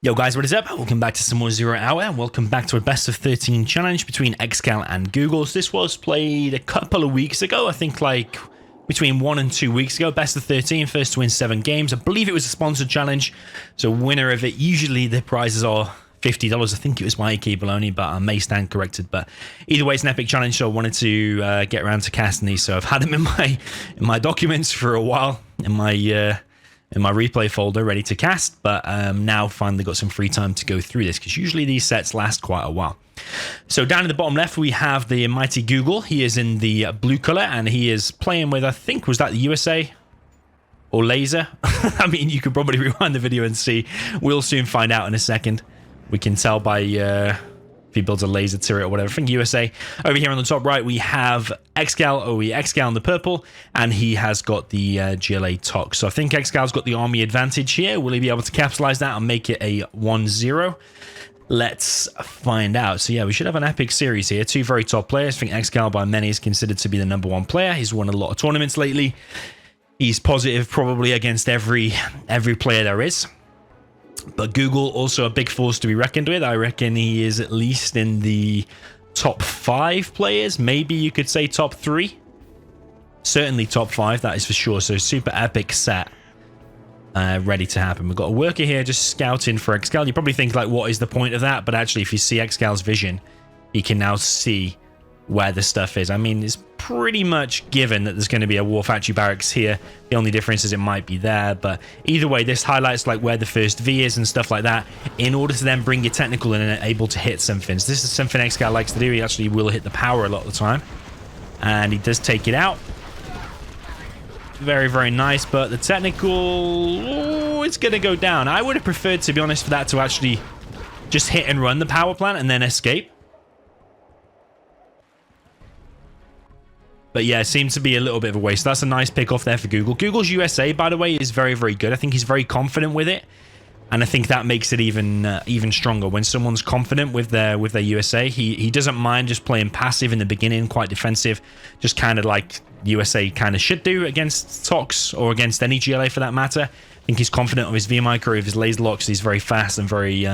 Yo guys, what is up? Welcome back to some more 0 Hour, and welcome back to a best of 13 challenge between Excal and Google. So this was played a couple of weeks ago, I think like between 1 and 2 weeks ago. Best of 13, first to win 7 games. I believe it was a sponsored challenge, so winner of it, usually the prizes are $50. I think it was my keyboard only, but I may stand corrected. But either way, it's an epic challenge, so I wanted to get around to casting these. So I've had them in my documents for a while, in my replay folder, ready to cast, but now finally got some free time to go through this, because usually these sets last quite a while. So down in the bottom left, we have the mighty Google. He is in the blue color, and he is playing with, I think, was that the USA or laser? I mean, you could probably rewind the video and see. We'll soon find out in a second. We can tell by if he builds a laser turret or whatever. I think USA. Over here on the top right, we have Excal, Excal in the purple, and he has got the GLA Tox. So I think Excal's got the army advantage here. Will he be able to capitalize that and make it a 1-0? Let's find out. So yeah, we should have an epic series here. Two very top players. I think Excal by many is considered to be the #1 player. He's won a lot of tournaments lately. He's positive probably against every player there is. But Google, also a big force to be reckoned with. I reckon he is at least in the top 5 players. Maybe you could say top 3. Certainly top 5, that is for sure. So super epic set ready to happen. We've got a worker here just scouting for Excal. You probably think, like, what is the point of that? But actually, if you see Excal's vision, he can now see where the stuff is. I mean, it's pretty much given that there's going to be a war factory barracks here. The only difference is it might be there, but either way, this highlights like where the first V is and stuff like that, in order to then bring your technical in and able to hit something. So this is something Excal likes to do. He actually will hit the power a lot of the time, and he does take it out. Very, very nice, but the technical, it's going to go down. I would have preferred, to be honest, for that to actually just hit and run the power plant and then escape. But yeah, it seems to be a little bit of a waste. That's a nice pick off there for Google. Google's USA, by the way, is very, very good. I think he's very confident with it, and I think that makes it even stronger. When someone's confident with their USA, he doesn't mind just playing passive in the beginning, quite defensive, just kind of like USA kind of should do against Tox or against any GLA for that matter. I think he's confident of his V-Micro, of his laser locks. He's very fast and very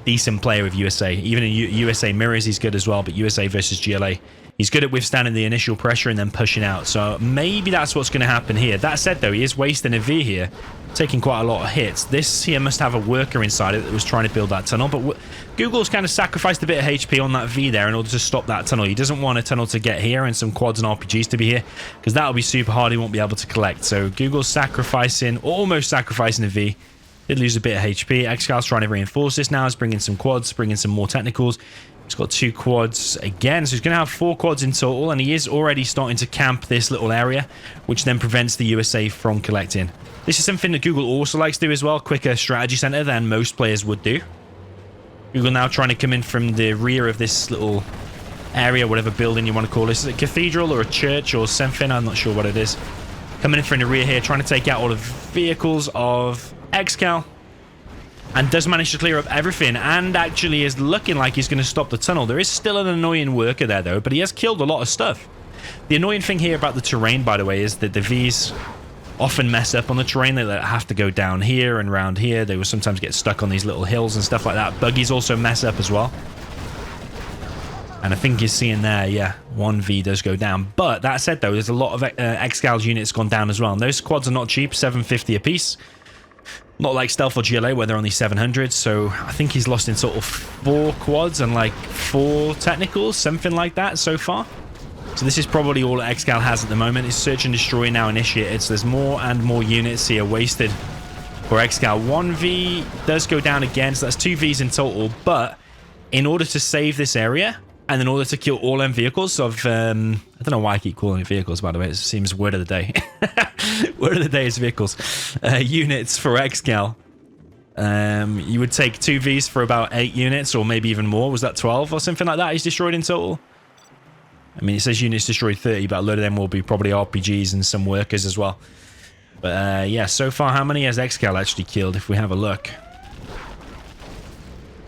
decent player with USA. Even in USA mirrors, he's good as well, but USA versus GLA, he's good at withstanding the initial pressure and then pushing out. So maybe that's what's going to happen here. That said, though, he is wasting a V here, taking quite a lot of hits. This here must have a worker inside it that was trying to build that tunnel, but Google's kind of sacrificed a bit of HP on that V there in order to stop that tunnel. He doesn't want a tunnel to get here and some quads and RPGs to be here, because that'll be super hard. He won't be able to collect. So Google's sacrificing, almost sacrificing a V. Did lose a bit of HP. Excal's trying to reinforce this now. He's bringing some quads, bringing some more technicals. He's got 2 quads again, so he's going to have 4 quads in total, and he is already starting to camp this little area, which then prevents the USA from collecting. This is something that Google also likes to do as well, quicker strategy center than most players would do. Google now trying to come in from the rear of this little area, whatever building you want to call this. Is it a cathedral or a church or something? I'm not sure what it is. Coming in from the rear here, trying to take out all the vehicles of Excal. And does manage to clear up everything, and actually is looking like he's going to stop the tunnel. There is still an annoying worker there, though, but he has killed a lot of stuff. The annoying thing here about the terrain, by the way, is that the Vs often mess up on the terrain. They have to go down here and around here. They will sometimes get stuck on these little hills and stuff like that. Buggies also mess up as well. And I think you're seeing there, yeah, 1 V does go down. But that said, though, there's a lot of Excal's units gone down as well. And those quads are not cheap, 750 a piece. Not like Stealth or GLA, where they're only 700. So I think he's lost in sort of 4 quads and like 4 technicals, something like that so far. So this is probably all that Excal has at the moment. His search and destroy now initiated. So there's more and more units here wasted for Excal. 1 V does go down again, so that's 2 Vs in total. But in order to save this area, and in order to kill all them vehicles of, I don't know why I keep calling it vehicles, by the way. It seems word of the day. Word of the day is vehicles. Units for Excal. You would take 2 Vs for about 8 units, or maybe even more. Was that 12 or something like that he's destroyed in total? I mean, it says units destroyed 30, but a load of them will be probably RPGs and some workers as well. But yeah, so far, how many has Excal actually killed, if we have a look?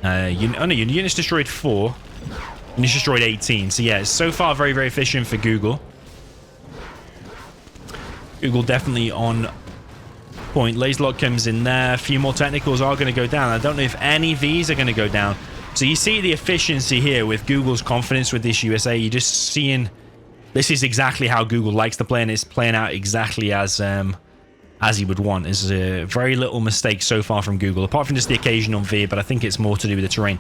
Oh no, units destroyed 4. And he's destroyed 18. So yeah, so far very, very efficient for Google. Google definitely on point, Laserlock comes in there. A few more technicals are going to go down. I don't know if any Vs are going to go down. So you see the efficiency here with Google's confidence with this USA. You're just seeing this is exactly how Google likes to play, and it's playing out exactly as he would want. There's very little mistake so far from Google, apart from just the occasional V, but I think it's more to do with the terrain.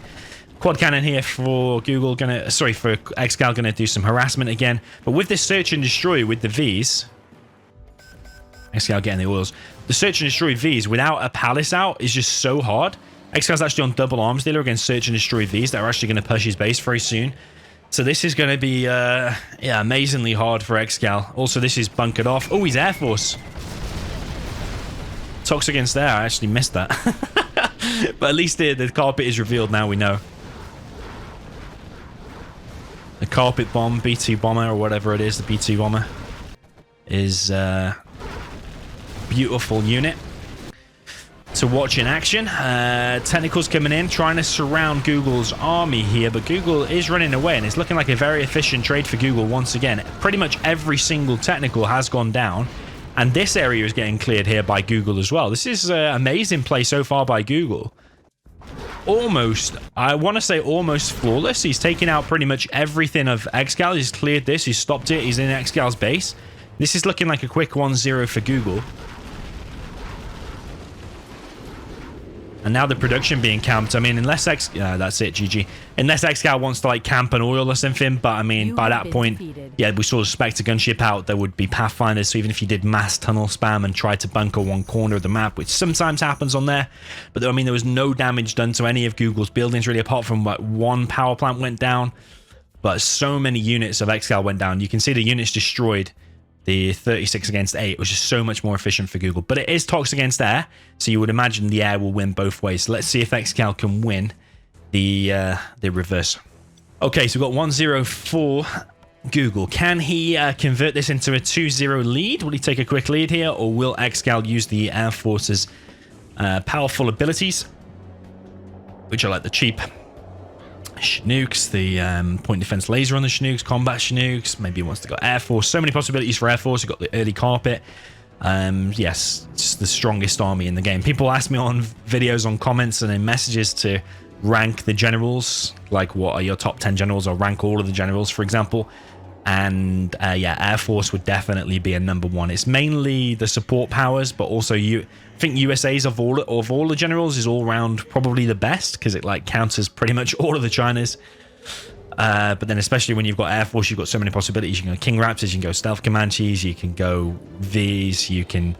Quad cannon here for Google, for Excal, gonna do some harassment again. But with this search and destroy with the Vs, Excal getting the oils. The search and destroy Vs without a palace out is just so hard. Excal's actually on double arms dealer against search and destroy Vs that are actually going to push his base very soon. So this is going to be amazingly hard for Excal. Also, this is bunkered off. Oh, he's Air Force. Tox against there. I actually missed that. But at least the carpet is revealed now, we know. The carpet bomb, B2 bomber, or whatever it is, the B2 bomber, is a beautiful unit to watch in action. Technicals coming in, trying to surround Google's army here, but Google is running away, and it's looking like a very efficient trade for Google once again. Pretty much every single technical has gone down, and this area is getting cleared here by Google as well. This is an amazing play so far by Google. Almost, I want to say almost flawless. He's taken out pretty much everything of Excal. He's cleared this, he's stopped it, he's in Excal's base. This is looking like a quick 1-0 for Google. And now the production being camped. I mean, unless that's it, GG. Unless Excal wants to like camp an oil or something. But I mean, by that point, yeah, we saw the Spectre gunship out. There would be Pathfinders. So even if you did mass tunnel spam and tried to bunker one corner of the map, which sometimes happens on there. But I mean, there was no damage done to any of Google's buildings really, apart from what one power plant went down. But so many units of Excal went down. You can see the units destroyed. The 36 against 8 was just so much more efficient for Google. But it is Tox against air, so you would imagine the air will win both ways. So let's see if Excal can win the reverse. Okay, so we've got 1-0 for Google. Can he convert this into a 2-0 lead? Will he take a quick lead here, or will Excal use the Air Force's powerful abilities, which are like the cheap Chinooks, the point defense laser on the Chinooks, combat Chinooks, maybe he wants to go Air Force. So many possibilities for Air Force. You've got the early carpet. Yes, it's the strongest army in the game. People ask me on videos, on comments, and in messages to rank the generals, like what are your top 10 generals, or rank all of the generals, for example. And yeah, Air Force would definitely be a number one. It's mainly the support powers, but also I think USA's of all the generals is all round probably the best, because it like counters pretty much all of the Chinas. But then especially when you've got Air Force, you've got so many possibilities. You can go King Raptors, you can go Stealth Comanches, you can go Vs, you can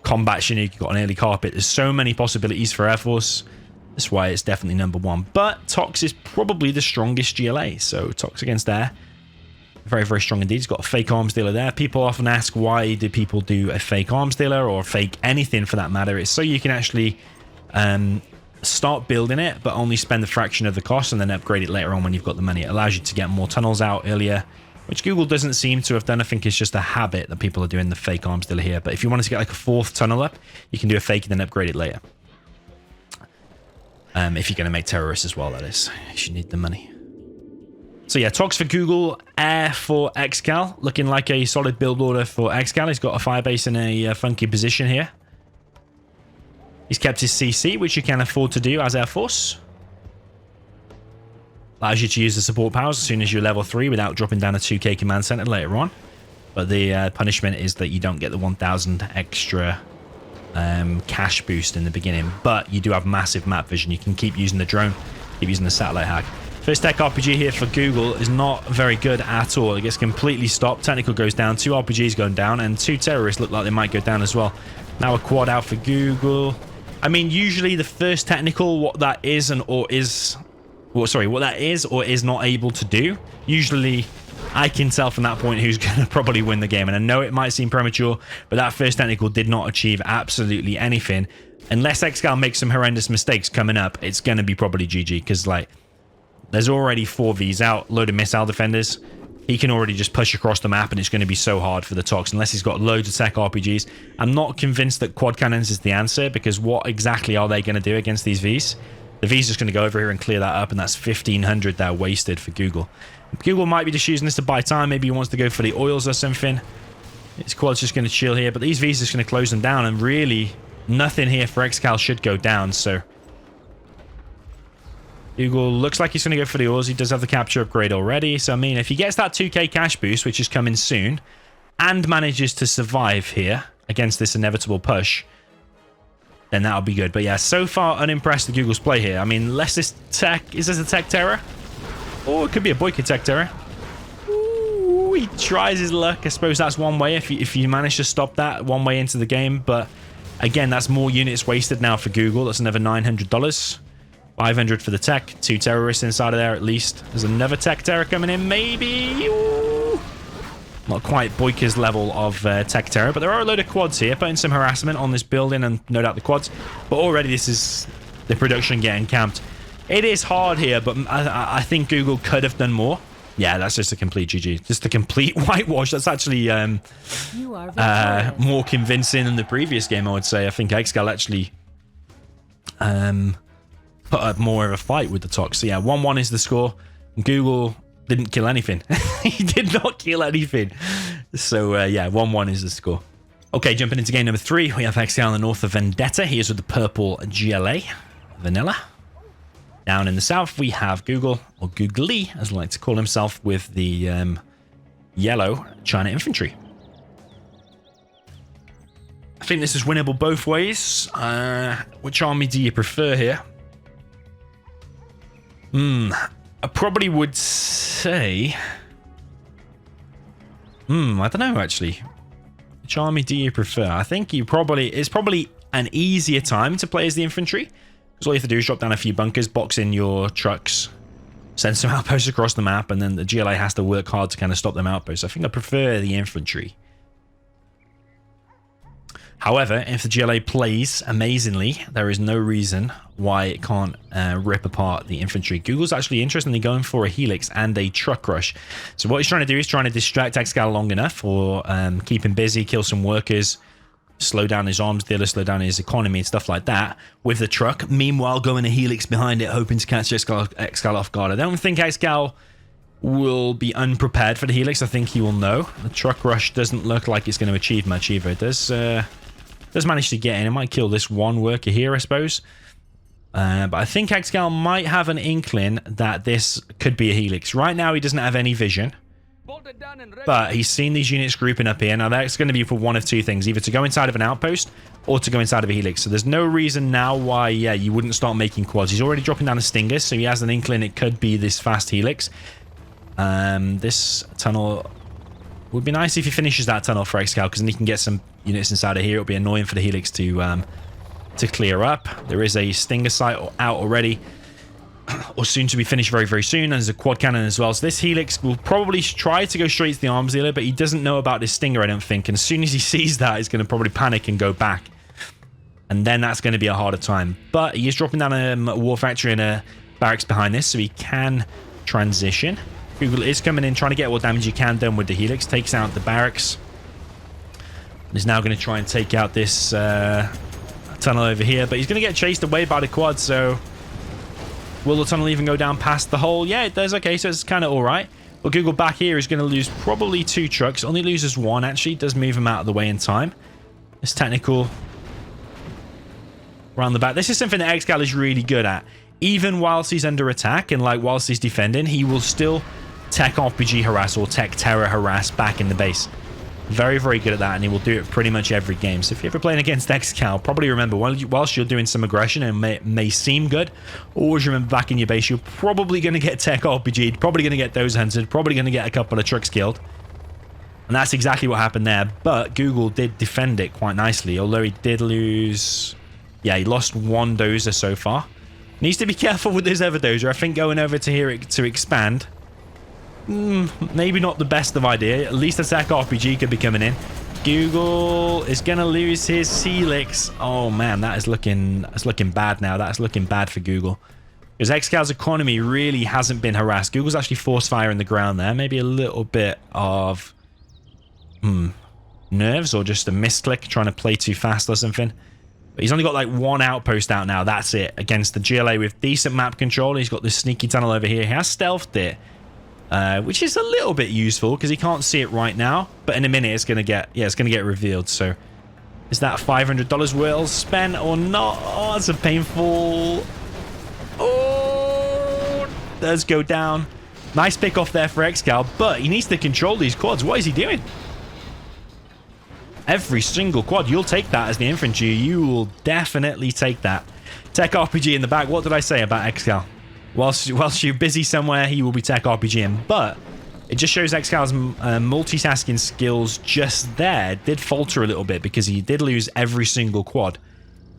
combat Chinook, you've got an early carpet. There's so many possibilities for Air Force. That's why it's definitely number one. But Tox is probably the strongest GLA, so Tox against Air. Very, very strong indeed. He's got a fake arms dealer there. People often ask, why do people do a fake arms dealer or fake anything for that matter? It's so you can actually start building it, but only spend a fraction of the cost and then upgrade it later on when you've got the money. It allows you to get more tunnels out earlier, which Google doesn't seem to have done. I think it's just a habit that people are doing the fake arms dealer here. But if you wanted to get like a 4th tunnel up, you can do a fake and then upgrade it later. If you're going to make terrorists as well, that is. You need the money. So yeah, Tox for Google, Air for Excal. Looking like a solid build order for Excal. He's got a firebase in a funky position here. He's kept his CC, which you can afford to do as Air Force. Allows you to use the support powers as soon as you're level 3 without dropping down a 2k command center later on. But the punishment is that you don't get the 1000 extra cash boost in the beginning. But you do have massive map vision. You can keep using the drone, keep using the satellite hack. First tech RPG here for Google is not very good at all. It gets completely stopped. Technical goes down. 2 RPGs going down, and 2 terrorists look like they might go down as well. Now a quad out for Google. I mean, usually the first technical, what that is or is not able to do. Usually, I can tell from that point who's going to probably win the game. And I know it might seem premature, but that first technical did not achieve absolutely anything. Unless Excal makes some horrendous mistakes coming up, it's going to be probably GG, because like, there's already 4 Vs out, load of missile defenders. He can already just push across the map, and it's going to be so hard for the Tox unless he's got loads of tech RPGs. I'm not convinced that quad cannons is the answer, because what exactly are they going to do against these Vs? The V's just going to go over here and clear that up, and that's 1500 there wasted for Google. Google might be just using this to buy time. Maybe he wants to go for the oils or something. His quad's just going to chill here, but these V's are just going to close them down, and really, nothing here for Excal should go down, so Google looks like he's going to go for the ores. He does have the capture upgrade already, so I mean, if he gets that 2k cash boost, which is coming soon, and manages to survive here against this inevitable push, then that'll be good. But yeah, so far unimpressed with Google's play here. I mean, unless this tech, is this a tech terror? Or it could be a Boyka tech terror. Ooh, he tries his luck. I suppose that's one way if you manage to stop that one way into the game. But again, that's more units wasted now for Google. That's another $900. 500 for the tech. 2 terrorists inside of there at least. There's another tech terror coming in, maybe. Ooh. Not quite Boyka's level of tech terror, but there are a load of quads here, putting some harassment on this building and no doubt the quads. But already this is the production getting camped. It is hard here, but I think Google could have done more. Yeah, that's just a complete GG. Just a complete whitewash. That's actually more convincing than the previous game, I would say. I think Excal actually put up more of a fight with the Tox. So yeah, 1-1 is the score. Google didn't kill anything. He did not kill anything. So yeah, 1-1 is the score. Okay, jumping into game number 3, we have Excal in the north of Vendetta. He is with the purple GLA, Vanilla. Down in the south, we have Google, or Googly, as I like to call himself, with the yellow China infantry. I think this is winnable both ways. Which army do you prefer here? I probably would say... I don't know, actually. Which army do you prefer? I think it's probably an easier time to play as the infantry. Because all you have to do is drop down a few bunkers, box in your trucks, send some outposts across the map, and then the GLA has to work hard to kind of stop them outposts. I think I prefer the infantry. However, if the GLA plays amazingly, there is no reason why it can't rip apart the infantry. Google's actually interestingly going for a helix and a truck rush. So what he's trying to do is trying to distract Excal long enough, or keep him busy, kill some workers, slow down his arms dealer, slow down his economy and stuff like that with the truck. Meanwhile, going a helix behind it, hoping to catch Excal off guard. I don't think Excal will be unprepared for the helix. I think he will know. The truck rush doesn't look like it's going to achieve much either. It does manage to get in. It might kill this one worker here, I suppose. But I think Excal might have an inkling that this could be a helix. Right now, he doesn't have any vision. But he's seen these units grouping up here. Now, that's going to be for one of two things. Either to go inside of an outpost or to go inside of a helix. So there's no reason now why, yeah, you wouldn't start making quads. He's already dropping down a stinger, so he has an inkling it could be this fast helix. This tunnel would be nice if he finishes that tunnel for Excal, because then he can get some units inside of here. It'll be annoying for the helix to clear up. There is a stinger site out already, or soon to be finished very, very soon. And there's a quad cannon as well. So this helix will probably try to go straight to the arms dealer, but he doesn't know about this stinger, I don't think. And as soon as he sees that, he's going to probably panic and go back. And then that's going to be a harder time. But he is dropping down a war factory and a barracks behind this, so he can transition. Google is coming in, trying to get what damage he can done with the helix. Takes out the barracks. He's now going to try and take out this tunnel over here, but he's going to get chased away by the quad, so will the tunnel even go down past the hole? Yeah, it does. Okay, so it's kind of all right. But Google back here is going to lose probably 2 trucks. Only loses 1, actually. Does move him out of the way in time. It's technical around the back. This is something that Excal is really good at. Even whilst he's under attack and like whilst he's defending, he will still tech RPG harass or tech terror harass back in the base. Very, very good at that, and he will do it pretty much every game. So if you're ever playing against Excal, probably remember, whilst you're doing some aggression and it may seem good, always remember back in your base, you're probably going to get tech RPG'd, probably going to get those hunted, probably going to get a couple of trucks killed. And that's exactly what happened there. But Google did defend it quite nicely, although he did lose... Yeah, he lost 1 dozer so far. Needs to be careful with this other dozer. I think going over to here to expand... maybe not the best of idea. At least attack RPG could be coming in. Google is going to lose his helix. Oh man, that's looking bad now. That's looking bad for Google. Because Excal's economy really hasn't been harassed. Google's actually force firing the ground there. Maybe a little bit of nerves or just a misclick trying to play too fast or something. But he's only got like 1 outpost out now. That's it. Against the GLA with decent map control. He's got this sneaky tunnel over here. He has stealthed it. Which is a little bit useful because he can't see it right now, but in a minute it's gonna get revealed. So Is that $500 well spent or not? Oh, that's a painful... Oh, does go down. Nice pick off there for Excal, but he needs to control these quads. What is he doing? Every single quad. You'll take that as the infantry. You will definitely take that. Tech RPG in the back. What did I say about Excal? Whilst you're busy somewhere, he will be tech RPGing. But it just shows Excal's multitasking skills just there did falter a little bit because he did lose every single quad.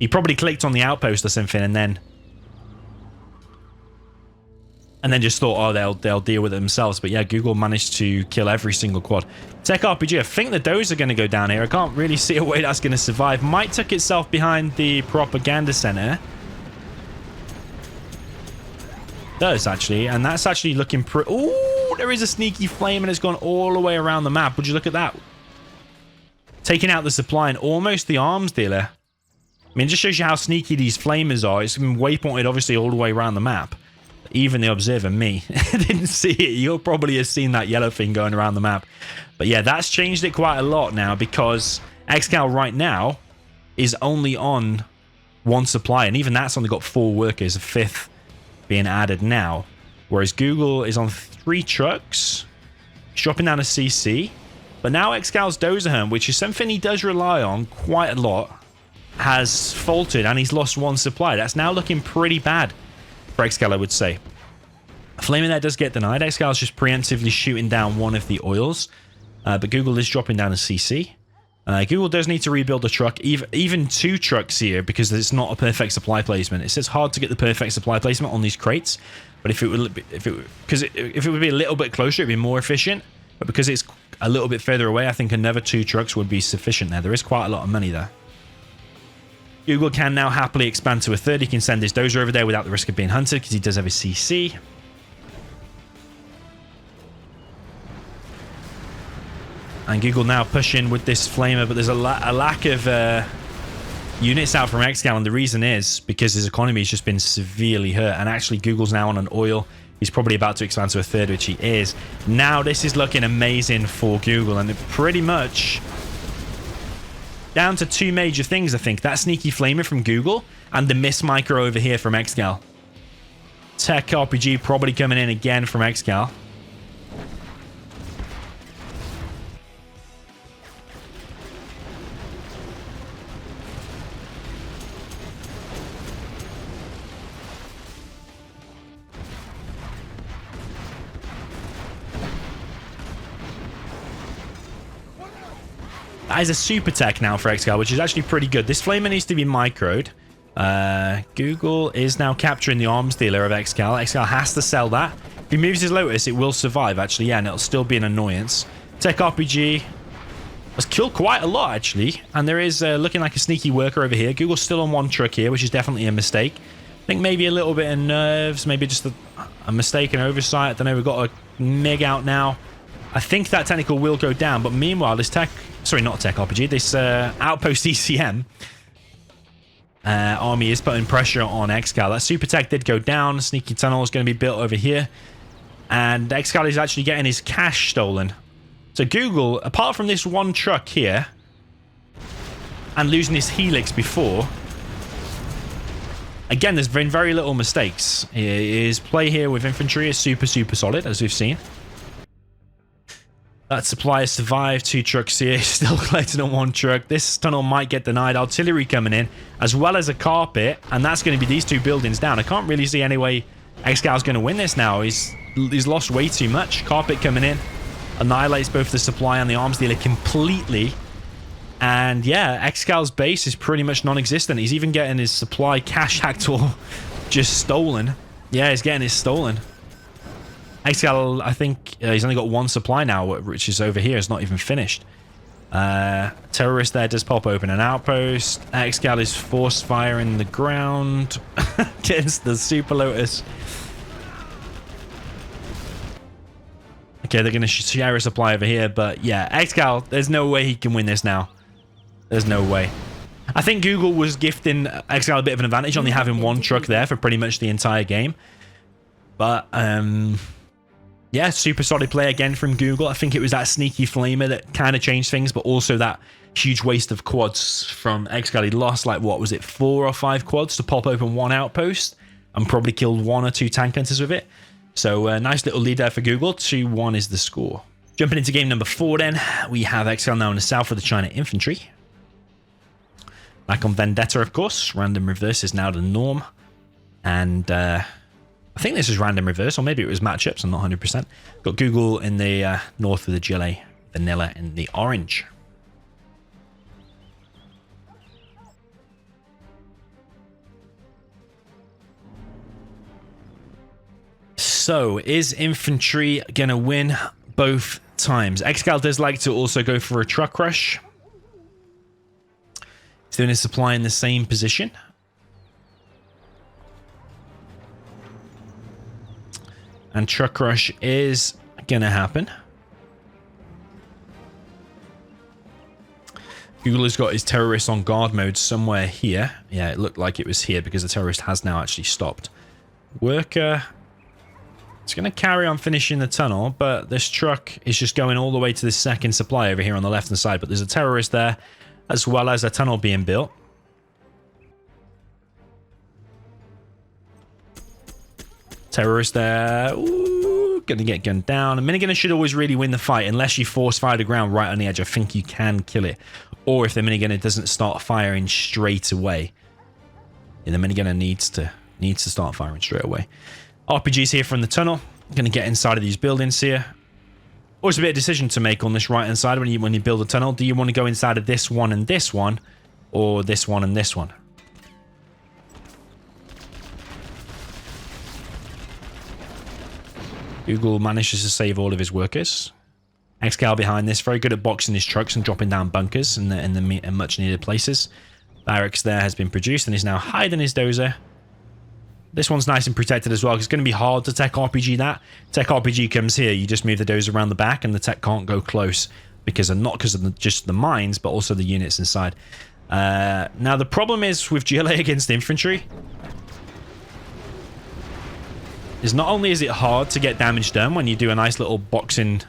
He probably clicked on the outpost or something and then just thought, oh, they'll deal with it themselves. But yeah, Google managed to kill every single quad. Tech RPG, I think the Does are going to go down here. I can't really see a way that's going to survive. Might tuck itself behind the propaganda center. Does, actually. And that's actually looking pretty... Oh, there is a sneaky flame and it's gone all the way around the map. Would you look at that? Taking out the supply and almost the arms dealer. I mean, it just shows you how sneaky these flamers are. It's been waypointed, obviously, all the way around the map. Even the observer, me, didn't see it. You'll probably have seen that yellow thing going around the map. But yeah, that's changed it quite a lot now because Excal right now is only on one supply. And even that's only got 4 workers, a 5th being added now. Whereas Google is on 3 trucks. He's dropping down a CC. But now Excal's Dozerham, which is something he does rely on quite a lot, has faltered and he's lost 1 supply. That's now looking pretty bad for Excal, I would say. Flaming there does get denied. Excal's just preemptively shooting down one of the oils. But Google is dropping down a CC. Google does need to rebuild the truck, even 2 trucks here, because it's not a perfect supply placement. It's hard to get the perfect supply placement on these crates. But if it would be a little bit closer, it'd be more efficient. But because it's a little bit further away, I think another 2 trucks would be sufficient there. There is quite a lot of money there. Google can now happily expand to a 3rd. He can send his Dozer over there without the risk of being hunted because he does have a CC. And Google now pushing with this flamer, but there's a lack of units out from Excal, and the reason is because his economy has just been severely hurt. And actually, Google's now on an oil. He's probably about to expand to a 3rd, which he is. Now, this is looking amazing for Google, and it pretty much... down to 2 major things, I think. That sneaky flamer from Google and the miss micro over here from Excal. Tech RPG probably coming in again from Excal. That is a super tech now for Excal, which is actually pretty good. This flamer needs to be microed. Google is now capturing the arms dealer of Excal. Excal has to sell that. If he moves his Lotus, it will survive, actually. Yeah, and it'll still be an annoyance. Tech RPG has killed quite a lot, actually. And there is looking like a sneaky worker over here. Google's still on 1 truck here, which is definitely a mistake. I think maybe a little bit of nerves, maybe just a mistake, an oversight. I don't know, we've got a MiG out now. I think that technical will go down, but meanwhile, this tech... Sorry, not tech RPG. This outpost ECM army is putting pressure on Excal. That super tech did go down. Sneaky tunnel is going to be built over here. And Excal is actually getting his cash stolen. So Google, apart from this 1 truck here, and losing his Helix before... Again, there's been very little mistakes. His play here with infantry is super, super solid, as we've seen. That supply has survived. 2 trucks here, still collecting on 1 truck. This tunnel might get denied. Artillery coming in, as well as a carpet, and that's going to be these 2 buildings down. I can't really see any way Excal's going to win this now. He's lost way too much. Carpet coming in, annihilates both the supply and the arms dealer completely. And yeah, Excal's base is pretty much non-existent. He's even getting his supply cash hacked or just stolen. Yeah, he's getting his stolen. Excal, I think he's only got 1 supply now, which is over here. It's not even finished. Terrorist there does pop open an outpost. Excal is force firing the ground against the Super Lotus. Okay, they're going to share a supply over here, but yeah, Excal, there's no way he can win this now. There's no way. I think Google was gifting Excal a bit of an advantage, only having 1 truck there for pretty much the entire game. But, yeah, super solid play again from Google. I think it was that sneaky flamer that kind of changed things, but also that huge waste of quads from Excal. He lost like, what was it, 4 or 5 quads to pop open 1 outpost and probably killed 1 or 2 tank hunters with it. So a nice little lead there for Google. 2-1 is the score. Jumping into game number 4 then, we have Excal now in the south with the China infantry. Back on Vendetta, of course. Random reverse is now the norm. And I think this is random reverse, or maybe it was matchups. I'm not 100%. Got Google in the north with the GLA, Vanilla in the orange. So, is infantry going to win both times? Excal does like to also go for a truck rush. He's doing his supply in the same position. And truck rush is going to happen. Google has got his terrorist on guard mode somewhere here. Yeah, it looked like it was here because the terrorist has now actually stopped. Worker... It's going to carry on finishing the tunnel, but this truck is just going all the way to the second supply over here on the left-hand side. But there's a terrorist there, as well as a tunnel being built. Terrorist there. Ooh, going to get gunned down. A minigunner should always really win the fight, unless you force fire the ground right on the edge. I think you can kill it. Or if the minigunner doesn't start firing straight away. Yeah, the minigunner needs to start firing straight away. RPGs here from the tunnel. Going to get inside of these buildings here. Always a bit of decision to make on this right-hand side when you build a tunnel. Do you want to go inside of this one and this one, or this one and this one? Google manages to save all of his workers. Excal behind this, very good at boxing his trucks and dropping down bunkers in the much needed places. Barracks there has been produced and is now hiding his dozer. This one's nice and protected as well. It's going to be hard to tech RPG that. Tech RPG comes here. You just move the dozer around the back and the tech can't go close because of just the mines, but also the units inside. Now, the problem is with GLA against infantry is not only is it hard to get damage done when you do a nice little boxing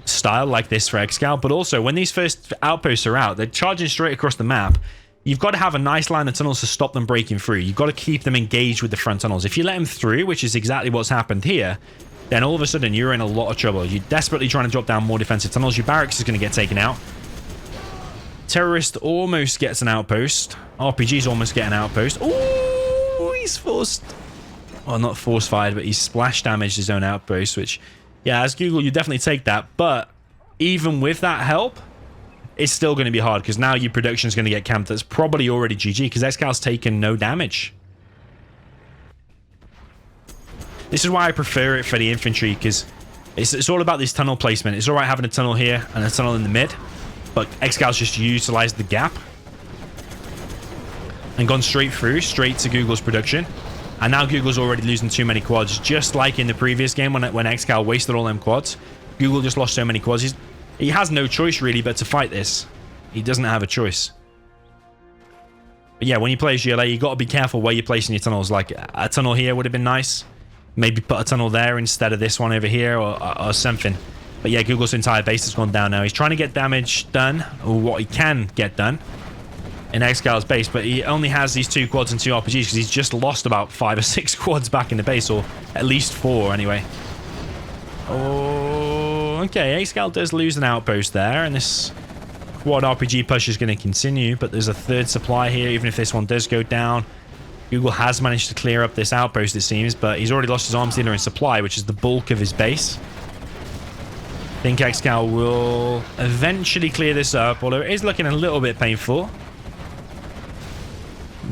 style like this for Excal, but also when these first outposts are out, they're charging straight across the map. You've got to have a nice line of tunnels to stop them breaking through. You've got to keep them engaged with the front tunnels. If you let them through, which is exactly what's happened here, then all of a sudden you're in a lot of trouble. You're desperately trying to drop down more defensive tunnels. Your barracks is going to get taken out. Terrorist almost gets an outpost. RPG's almost get an outpost. Ooh, he's forced... Well, not force fired, but he's splash damaged his own outpost, which... Yeah, as Google, you definitely take that. But even with that help... It's still going to be hard because now your production is going to get camped. That's probably already GG because Excal's taken no damage. This is why I prefer it for the infantry because it's all about this tunnel placement. It's all right having a tunnel here and a tunnel in the mid, but Excal's just utilized the gap and gone straight through, straight to Google's production. And now Google's already losing too many quads, just like in the previous game when Excal wasted all them quads. Google just lost so many quads. He has no choice, really, but to fight this. He doesn't have a choice. But yeah, when you play as GLA, you got to be careful where you're placing your tunnels. Like, a tunnel here would have been nice. Maybe put a tunnel there instead of this one over here or something. But yeah, Google's entire base has gone down now. He's trying to get damage done, or what he can get done, in Excal's base. But he only has these 2 quads and 2 RPGs because he's just lost about 5 or 6 quads back in the base, or at least 4 anyway. Oh, okay. Excal does lose an outpost there, and this quad RPG push is going to continue, but there's a 3rd supply here, even if this one does go down. Google has managed to clear up this outpost, it seems, but he's already lost his arms dealer and supply, which is the bulk of his base. I think Excal will eventually clear this up, although it is looking a little bit painful.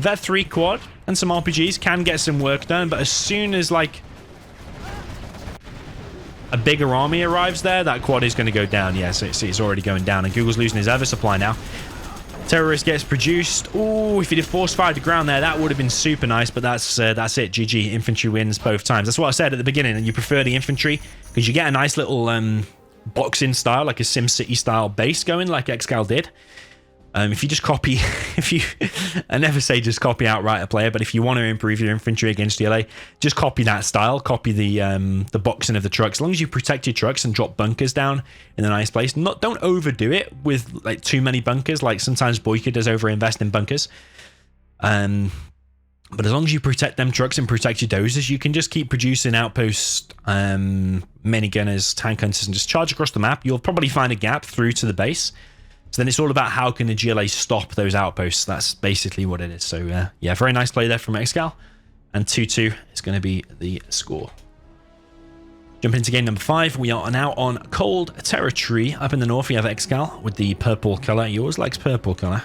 That 3 quad and some RPGs can get some work done, but as soon as, like, a bigger army arrives there, that quad is going to go down. Yeah, so it's already going down, and Google's losing his other supply now. Terrorist gets produced. Oh, if he'd have force fired the ground there, that would have been super nice, but that's it. GG. Infantry wins both times. That's what I said at the beginning, and you prefer the infantry because you get a nice little boxing style, like a SimCity style base going, like Excal did. If you just copy, I never say just copy outright a player, but if you want to improve your infantry against GLA, just copy that style, copy the boxing of the trucks. As long as you protect your trucks and drop bunkers down in a nice place, don't overdo it with like too many bunkers. Like sometimes Boyka does overinvest in bunkers. But as long as you protect them trucks and protect your dozers, you can just keep producing outpost minigunners, tank hunters, and just charge across the map. You'll probably find a gap through to the base. So then it's all about how can the GLA stop those outposts. That's basically what it is. So yeah, very nice play there from Excal. And 2-2 is going to be the score. Jump into game number 5. We are now on cold territory. Up in the north, we have Excal with the purple color. He always likes purple color.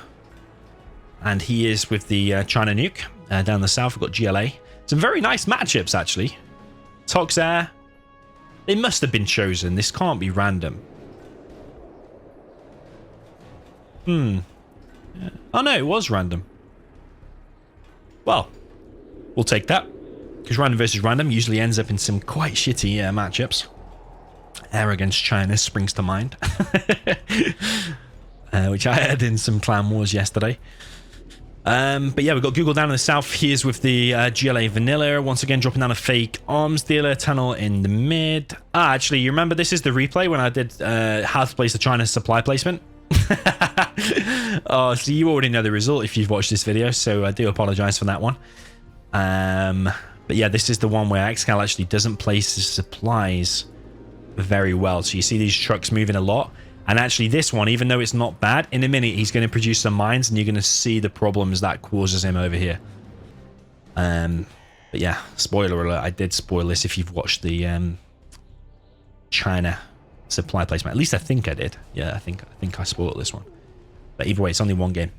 And he is with the China nuke. Down the south, we've got GLA. Some very nice matchups, actually. Tox Air. They must have been chosen. This can't be random. Oh no, it was random. Well, we'll take that. Because random versus random usually ends up in some quite shitty matchups. Air against China springs to mind. Which I had in some clan wars yesterday. But yeah, we've got Google down in the south. Here's with the GLA Vanilla. Once again, dropping down a fake arms dealer tunnel in the mid. Actually, you remember this is the replay when I did how to place the China supply placement? Oh, so you already know the result if you've watched this video, so I do apologize for that one. But yeah, this is the one where Excal actually doesn't place his supplies very well. So you see these trucks moving a lot. And actually this one, even though it's not bad, in a minute he's going to produce some mines and you're going to see the problems that causes him over here. But yeah, spoiler alert, I did spoil this if you've watched the China supply placement. At least I think I did. Yeah, I think I spoiled this one. But either way, it's only one game.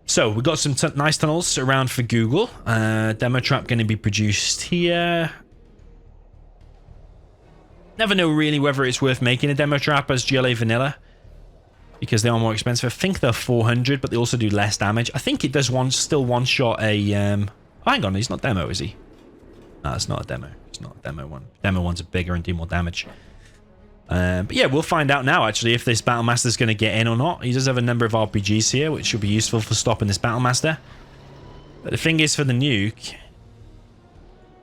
So we've got some nice tunnels around for Google. Demo trap going to be produced here. Never know really whether it's worth making a demo trap as GLA Vanilla, because they are more expensive. I think they're 400, but they also do less damage. I think it does still one shot a oh, hang on, he's not demo, is he? No, it's not a demo. It's not a demo one. Demo ones are bigger and do more damage. But yeah, we'll find out now actually if this Battlemaster is going to get in or not. He does have a number of RPGs here, which should be useful for stopping this Battlemaster. But the thing is, for the nuke,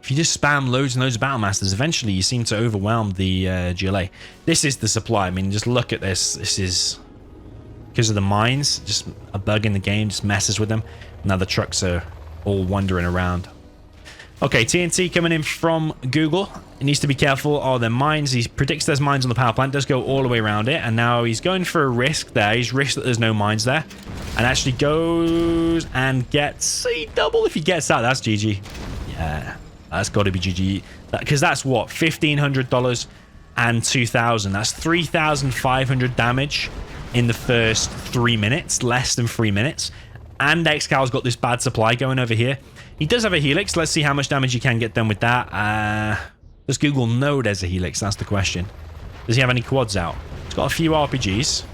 if you just spam loads and loads of Battlemasters, eventually you seem to overwhelm the GLA. This is the supply. I mean, just look at this. This is because of the mines. Just a bug in the game just messes with them. Now the trucks are all wandering around. Okay, TNT coming in from Google. He needs to be careful. Oh, their mines. He predicts there's mines on the power plant. Does go all the way around it. And now he's going for a risk there. He's risked that there's no mines there. And actually goes and gets a double. If he gets that, that's GG. Yeah. That's got to be GG. Because that's what? $1,500 and 2,000. That's 3,500 damage in the first 3 minutes. Less than 3 minutes. And Excal's got this bad supply going over here. He does have a Helix. Let's see how much damage you can get done with that. Does Google know there's a Helix? That's the question. Does he have any quads out? He's got a few RPGs.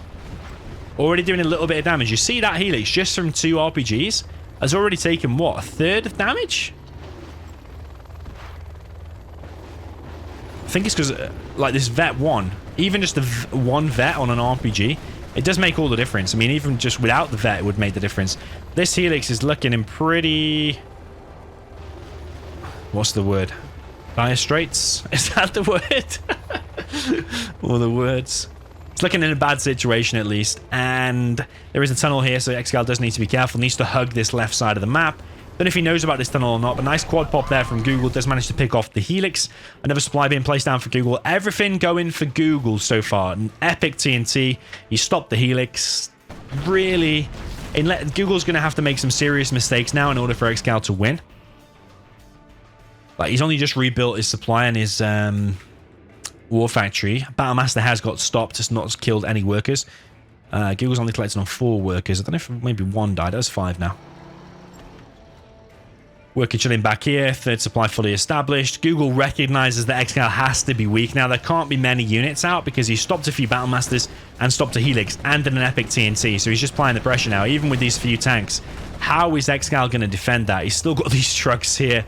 Already doing a little bit of damage. You see that Helix just from 2 RPGs has already taken, what, a third of damage? I think it's because, like, this Vet 1, even just the one Vet on an RPG, it does make all the difference. I mean, even just without the Vet, it would make the difference. This Helix is looking in pretty... What's the word? Dire straits? Is that the word? All the words. It's looking in a bad situation, at least. And there is a tunnel here, so Excal does need to be careful. Needs to hug this left side of the map. Don't know if he knows about this tunnel or not, but nice quad pop there from Google. Does manage to pick off the Helix. Another supply being placed down for Google. Everything going for Google so far. An epic TNT. He stopped the Helix. Really, Google's going to have to make some serious mistakes now in order for Excal to win. Like, he's only just rebuilt his supply and his war factory. Battlemaster has got stopped. It's not killed any workers. Google's only collected on 4 workers. I don't know if maybe 1 died. That's 5 now. Worker chilling back here. Third supply fully established. Google recognizes that Excal has to be weak. Now, there can't be many units out because he stopped a few Battlemasters and stopped a Helix and an epic TNT. So he's just applying the pressure now, even with these few tanks. How is Excal going to defend that? He's still got these trucks here.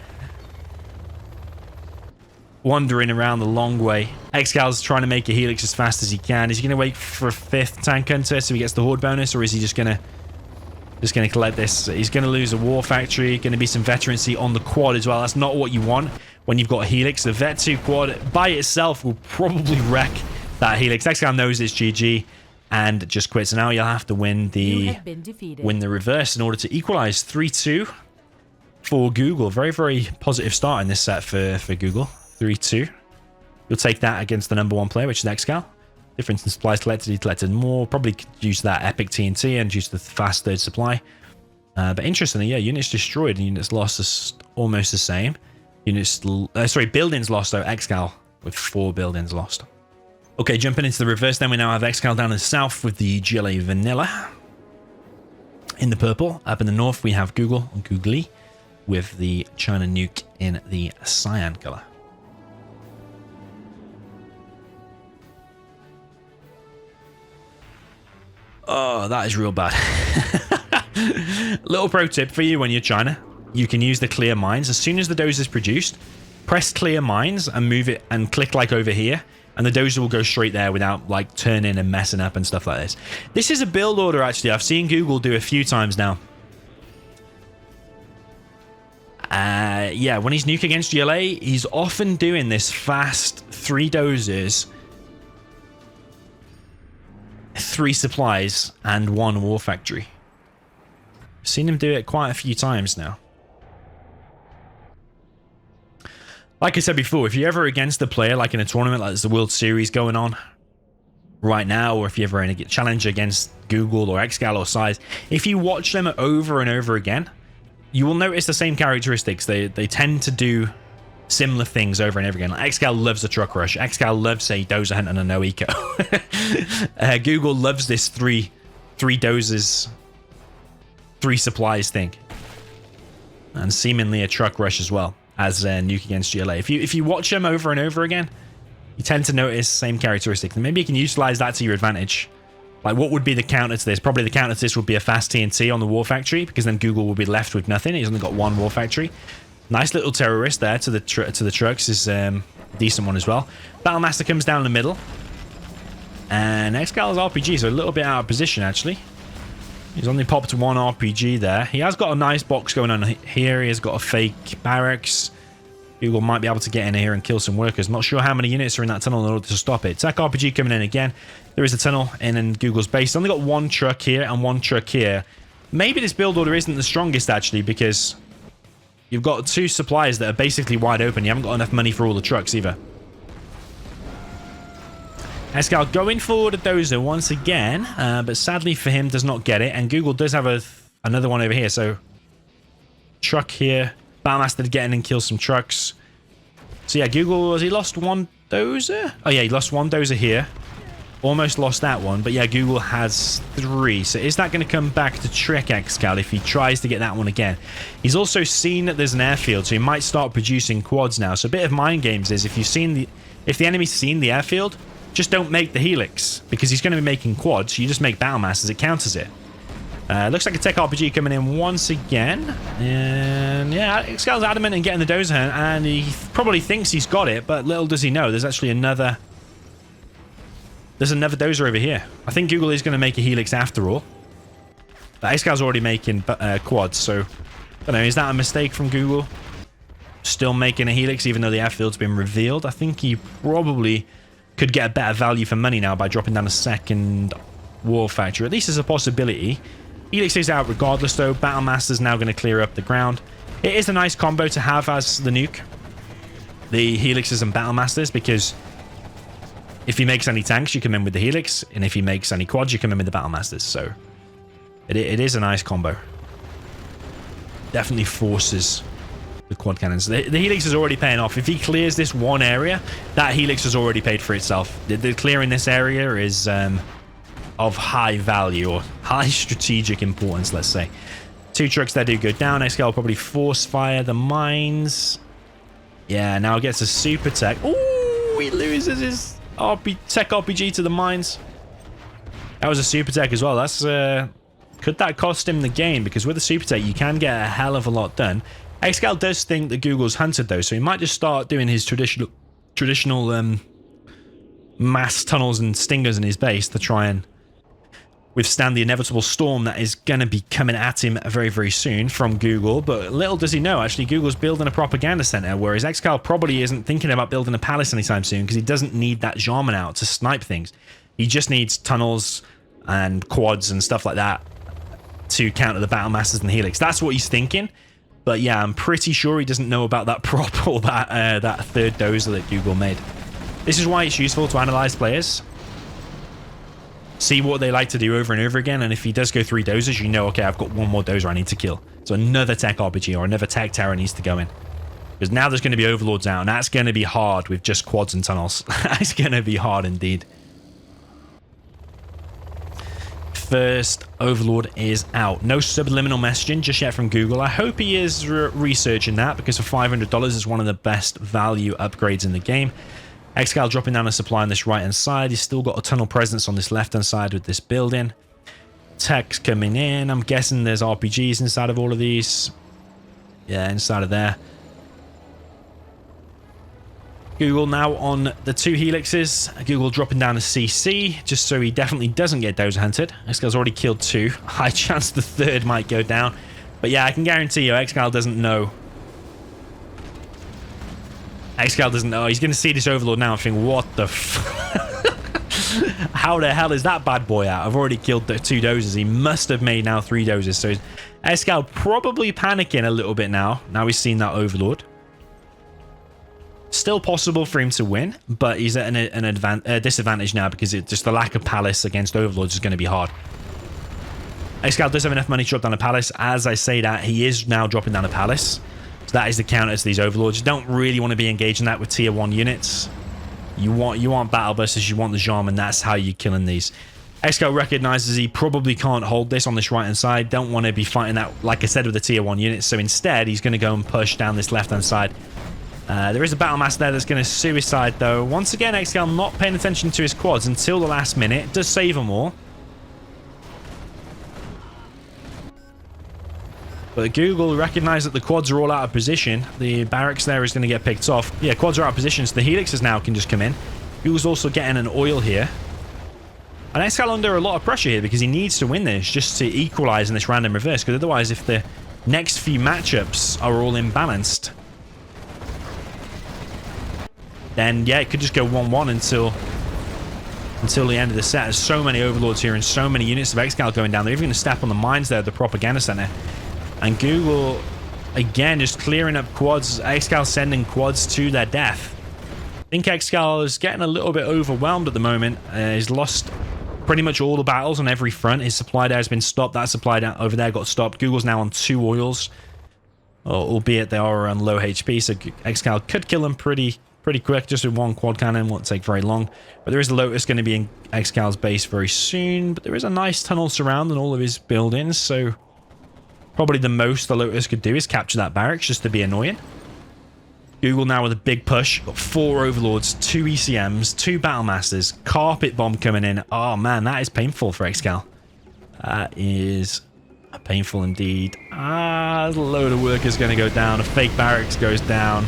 wandering around the long way. Excal's trying to make a helix as fast as he can. Is he going to wait for a 5th tank hunter so he gets the horde bonus, or is he just going to collect this? He's going to lose a war factory. Going to be some veterancy on the quad as well. That's not what you want when you've got a helix. The vet 2 quad by itself will probably wreck that helix. Excal knows it's GG and just quits. So now you'll have to win the reverse in order to equalize 3-2 for Google. Very, very positive start in this set for Google. 3-2. You'll take that against the number 1 player, which is Excal. Difference in supplies collected. He collected more. Probably use that epic TNT and use the fast 3rd supply. But interestingly, yeah, units destroyed and units lost is almost the same. Buildings lost though. Excal with 4 buildings lost. Okay, jumping into the reverse, then we now have Excal down in the south with the GLA Vanilla in the purple. Up in the north, we have Google and Googly with the China Nuke in the cyan color. Oh, that is real bad. Little pro tip for you when you're China. You can use the clear mines. As soon as the dozer is produced, press clear mines and move it and click like over here. And the dozer will go straight there without like turning and messing up and stuff like this. This is a build order actually. I've seen Google do a few times now. Yeah, when he's nuke against GLA, he's often doing this fast 3 dozers, 3 supplies, and 1 war factory. I've seen him do it quite a few times now. Like I said before, if you're ever against a player, like in a tournament, like there's the World Series going on right now, or if you're ever in a challenge against Google or Excal or Size, if you watch them over and over again, you will notice the same characteristics. They tend to do similar things over and over again. Like Excal loves a truck rush. Excal loves a dozer hunt and a no eco. Google loves this three dozers, 3 supplies thing, and seemingly a truck rush as well as nuke against GLA. If you watch them over and over again, you tend to notice the same characteristics, and maybe you can utilize that to your advantage. Like, what would be the counter to this? Probably the counter to this would be a fast TNT on the war factory, because then Google will be left with nothing. He's only got 1 war factory. Nice little terrorist there to the trucks is a decent one as well. Battlemaster comes down in the middle, and Excal's RPG is a little bit out of position actually. He's only popped 1 RPG there. He has got a nice box going on here. He has got a fake barracks. Google might be able to get in here and kill some workers. Not sure how many units are in that tunnel in order to stop it. Tech RPG coming in again. There is a tunnel in Google's base. He's only got 1 truck here and 1 truck here. Maybe this build order isn't the strongest actually, because you've got 2 supplies that are basically wide open. You haven't got enough money for all the trucks either. Excal going for the dozer once again, but sadly for him does not get it. And Google does have another one over here. So truck here. Battlemaster to get in and kill some trucks. So yeah, Google, has he lost 1 dozer? Oh yeah, he lost 1 dozer here. Almost lost that one, but yeah, Google has 3. So is that going to come back to trick Excal if he tries to get that one again? He's also seen that there's an airfield, so he might start producing quads now. So a bit of mind games is if the enemy's seen the airfield, just don't make the helix, because he's going to be making quads. You just make Battlemasters, it counters it. Looks like a Tech RPG coming in once again. And yeah, Excal's adamant in getting the dozer hunt, and he probably thinks he's got it, but little does he know, there's actually another... There's another dozer over here. I think Google is going to make a helix after all. But Excal's already making quads, so... I don't know, is that a mistake from Google? Still making a helix even though the airfield's been revealed? I think he probably could get a better value for money now by dropping down a 2nd war factory. At least there's a possibility. Helix is out regardless though. Battlemaster's now going to clear up the ground. It is a nice combo to have as the nuke, the helixes and Battlemasters, because if he makes any tanks, you come in with the helix, and if he makes any quads, you come in with the Battlemasters. So it is a nice combo. Definitely forces the quad cannons. The helix is already paying off. If he clears this one area, that helix has already paid for itself. The clearing this area is of high value, or high strategic importance, let's say. 2 trucks that do go down. Excal will probably force fire the mines. Yeah, now gets a super tech. Ooh, he loses his tech RPG to the mines. That was a super tech as well. That's could that cost him the game? Because with a super tech, you can get a hell of a lot done. Excal does think that Google's hunted though, so he might just start doing his traditional traditional mass tunnels and stingers in his base to try and withstand the inevitable storm that is going to be coming at him very, very soon from Google. But little does he know, actually, Google's building a propaganda center, whereas Excal probably isn't thinking about building a palace anytime soon because he doesn't need that Jarman out to snipe things. He just needs tunnels and quads and stuff like that to counter the Battle Masters and the Helix. That's what he's thinking. But yeah, I'm pretty sure he doesn't know about that prop or that third dozer that Google made. This is why it's useful to analyze players. See what they like to do over and over again, and if he does go 3 dozers, you know, okay, I've got one more dozer I need to kill. So another tech RPG or another tech terror needs to go in. Because now there's going to be overlords out, and that's going to be hard with just quads and tunnels. That's going to be hard indeed. First overlord is out. No subliminal messaging just yet from Google. I hope he is researching that, because for $500 is one of the best value upgrades in the game. Excal dropping down a supply on this right-hand side. He's still got a tunnel presence on this left-hand side with this building. Tech's coming in. I'm guessing there's RPGs inside of all of these. Yeah, inside of there. Google now on the 2 helixes. Google dropping down a CC, just so he definitely doesn't get dozer hunted. Excal's already killed 2. High chance the 3rd might go down. But yeah, I can guarantee you, Excal doesn't know. Excal doesn't know. He's going to see this overlord now and think, what the how the hell is that bad boy out? I've already killed the 2 dozers. He must have made now 3 dozers. So Excal probably panicking a little bit now. Now he's seen that overlord. Still possible for him to win, but he's at a disadvantage now because just the lack of palace against overlords is going to be hard. Excal does have enough money to drop down a palace. As I say that, he is now dropping down a palace. So that is the counter to these overlords. You don't really want to be engaging that with tier 1 units. You want battle busters, you want the Jarman. That's how you're killing these. Excal recognizes he probably can't hold this on this right hand side. Don't want to be fighting that, like I said, with the tier 1 units. So instead, he's going to go and push down this left hand side. There is a battle master there that's going to suicide though. Once again, Excal not paying attention to his quads until the last minute. Does save them all. But Google recognized that the quads are all out of position. The barracks there is going to get picked off. Yeah, quads are out of position, so the helixes now can just come in. Google's also getting an oil here. And Excal under a lot of pressure here because he needs to win this just to equalize in this random reverse. Because otherwise, if the next few matchups are all imbalanced, then yeah, it could just go 1-1 until the end of the set. There's so many overlords here and so many units of Excal going down. They're even going to step on the mines there at the propaganda center. And Google, again, just clearing up quads. Excal sending quads to their death. I think Excal is getting a little bit overwhelmed at the moment. He's lost pretty much all the battles on every front. His supply there has been stopped. That supply down over there got stopped. Google's now on 2 oils. Albeit they are on low HP, so Excal could kill them pretty quick. Just with 1 quad cannon, won't take very long. But there is a Lotus going to be in Excal's base very soon. But there is a nice tunnel surrounding all of his buildings, so probably the most the Lotus could do is capture that barracks just to be annoying. Google now with a big push. Got 4 overlords, 2 ECMs, 2 battle masters, carpet bomb coming in. Oh man, that is painful for Excal. That is painful indeed. A load of workers going to go down. A fake barracks goes down.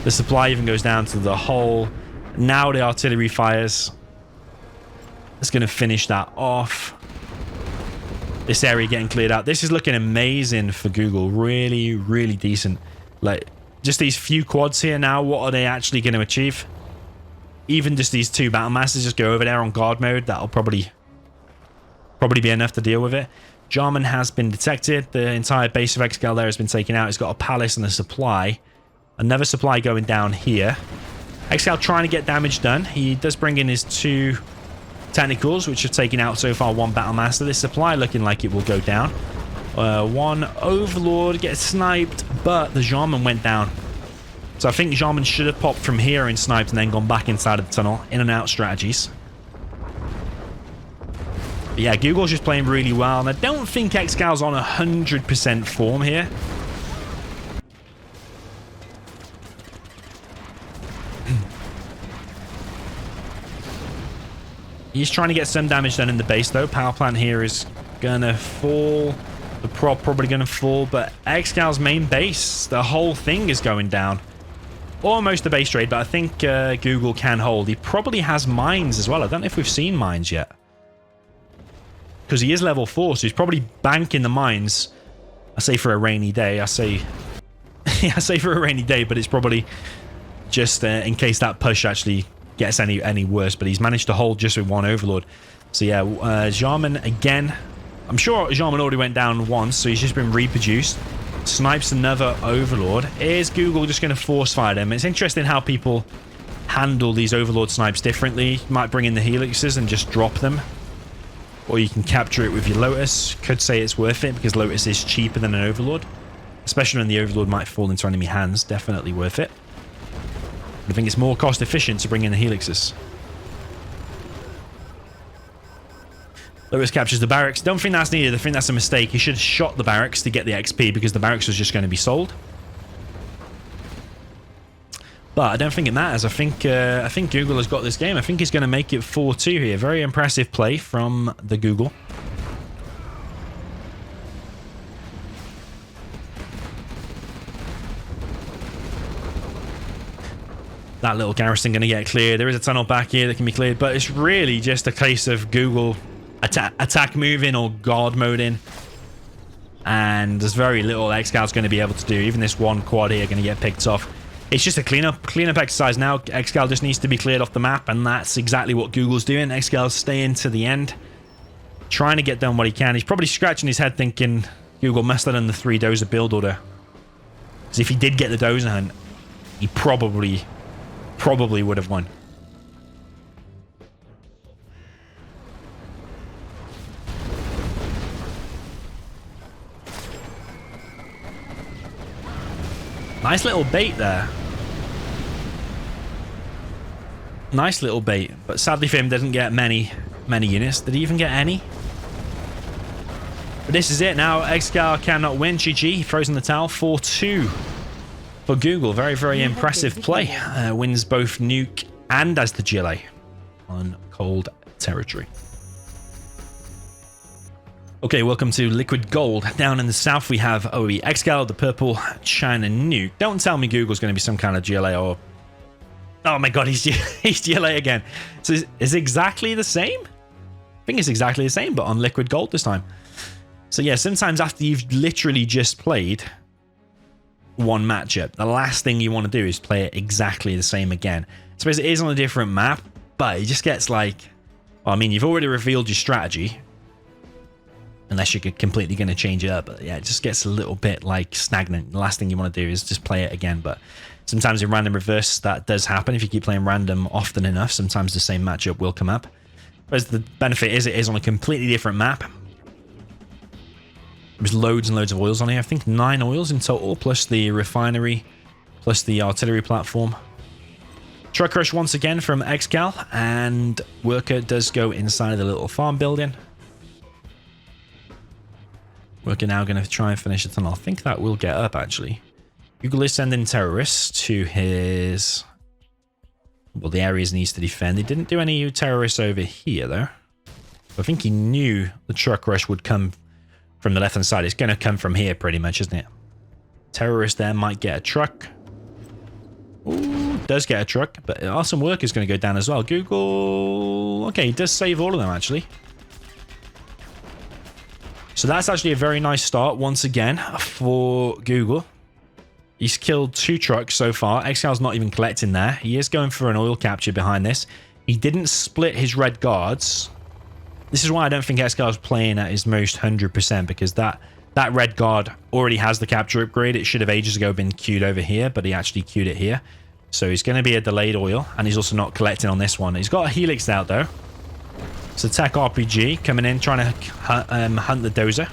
The supply even goes down to the hole. Now the artillery fires. It's going to finish that off. This area getting cleared out. This is looking amazing for Google. Really, really decent. Like, just these few quads here now, what are they actually going to achieve? Even just these 2 battle masters just go over there on guard mode. That'll probably be enough to deal with it. Jarman has been detected. The entire base of Excal there has been taken out. It's got a palace and a supply. Another supply going down here. Excal trying to get damage done. He does bring in his 2 technicals, which have taken out so far 1 battle master. This supply looking like it will go down. 1 overlord gets sniped, but the Jarman went down. So I think Jarman should have popped from here and sniped and then gone back inside of the tunnel. In and out strategies. But yeah, Google's just playing really well, and I don't think Excal's on 100% form here. He's trying to get some damage done in the base, though. Power plant here is going to fall. The prop probably going to fall. But Excal's main base, the whole thing is going down. almost a base trade, but I think Google can hold. He probably has mines as well. I don't know if we've seen mines yet. Because he is level 4, so he's probably banking the mines. I say for a rainy day. I say for a rainy day, but it's probably just in case that push actually gets any worse. But he's managed to hold just with one Overlord. So yeah, Jarman again. I'm sure Jarman already went down once, so he's just been reproduced. Snipes another Overlord. Is Google just going to force fire them? It's interesting how people handle these Overlord snipes differently. You might bring in the Helixes and just drop them. Or you can capture it with your Lotus. Could say it's worth it because Lotus is cheaper than an Overlord. Especially when the Overlord might fall into enemy hands. Definitely worth it. I think it's more cost efficient to bring in the Helixes. Lotus captures the barracks. Don't think that's needed. I think that's a mistake. He should have shot the barracks to get the XP because the barracks was just going to be sold. But I don't think it matters. I think Google has got this game. I think he's going to make it 4-2 here. Very impressive play from the Google. That little garrison going to get cleared. There is a tunnel back here that can be cleared, but it's really just a case of Google attack moving or guard moding, and there's very little Excal's going to be able to do. Even this one quad here going to get picked off. It's just a cleanup exercise now. Excal just needs to be cleared off the map, and that's exactly what Google's doing. Excal's staying to the end, trying to get done what he can. He's probably scratching his head thinking Google must have done the 3 dozer build order, because if he did get the dozer hunt, he probably would have won. Nice little bait there. Nice little bait, but sadly for him, doesn't get many units. Did he even get any? But this is it now. Excal cannot win. GG. He throws in the towel. 4-2 for Google. Very, very impressive play. Wins both Nuke and as the GLA on cold territory. Okay, welcome to Liquid Gold. Down in the south, we have OE Excal, the purple China Nuke. Don't tell me Google's going to be some kind of GLA or... Oh my god, he's GLA again. So it's exactly the same? I think it's exactly the same, but on Liquid Gold this time. So yeah, sometimes after you've literally just played one matchup, the last thing you want to do is play it exactly the same again. I suppose it is on a different map, but it just gets like... Well, I mean, you've already revealed your strategy. Unless you're completely going to change it up. But yeah, it just gets a little bit like stagnant. The last thing you want to do is just play it again. But sometimes in random reverse, that does happen. If you keep playing random often enough, sometimes the same matchup will come up. Whereas the benefit is it is on a completely different map. There's loads and loads of oils on here. I think 9 oils in total, plus the refinery, plus the artillery platform. Truck rush once again from Excal, and Worker does go inside the little farm building. We're now going to try and finish the tunnel. I think that will get up, actually. Google is sending terrorists to his... Well, the areas he needs to defend. He didn't do any terrorists over here, though. I think he knew the truck rush would come from the left-hand side. It's going to come from here, pretty much, isn't it? Terrorist there might get a truck. Ooh, does get a truck. But awesome work is going to go down as well. Google... Okay, he does save all of them, actually. So that's actually a very nice start once again for Google. He's killed 2 trucks so far. Excal's not even collecting there. He is going for an oil capture behind this. He didn't split his red guards. This is why I don't think Excal's playing at his most 100%, because that red guard already has the capture upgrade. It should have ages ago been queued over here, but he actually queued it here. So he's going to be a delayed oil, and he's also not collecting on this one. He's got a Helix out though. It's a Tech RPG coming in, trying to hunt the dozer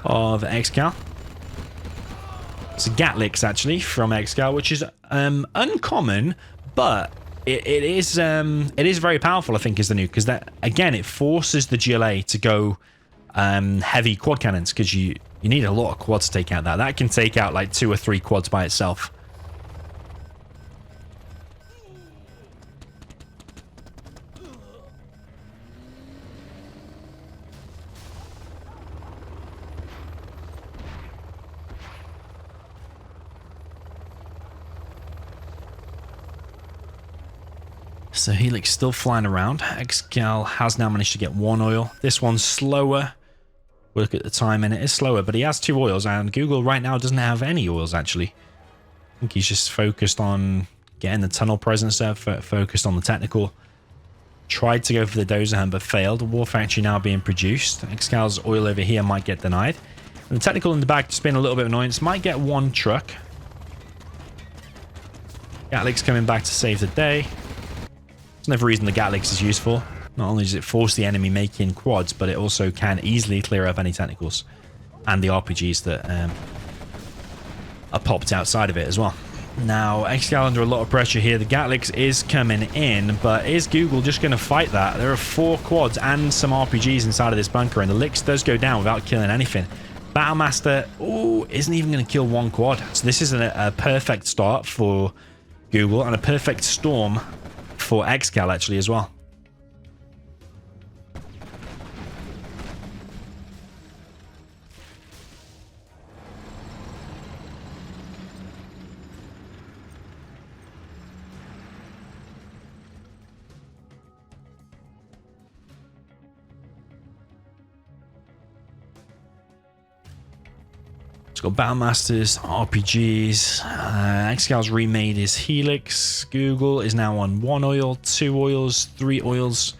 of Excal. It's a Gatlix, actually, from Excal, which is uncommon, but it is very powerful, I think, is the nuke, because that, again, it forces the GLA to go heavy quad cannons, because you need a lot of quads to take out that. That can take out like 2 or 3 quads by itself. So Helix still flying around. Excal has now managed to get 1 oil. This one's slower. Look at the time, and it is slower, but he has 2 oils, and Google right now doesn't have any oils, actually. I think he's just focused on getting the tunnel presence there, focused on the technical. Tried to go for the dozer hunt, but failed. War factory now being produced. Excal's oil over here might get denied. And the technical in the back just being a little bit of annoyance. Might get 1 truck. Gatlick's coming back to save the day. There's another reason the Gatlick's is useful. Not only does it force the enemy making quads, but it also can easily clear up any technicals and the RPGs that are popped outside of it as well. Now, Excal under a lot of pressure here. The Gatlick's is coming in, but is Google just going to fight that? There are 4 quads and some RPGs inside of this bunker, and the Licks does go down without killing anything. Battlemaster, isn't even going to kill 1 quad. So this is a perfect start for Google and a perfect storm for Excal actually as well. It's got Battlemasters, RPGs. Excal's remade his Helix. Google is now on 1 oil, 2 oils, 3 oils.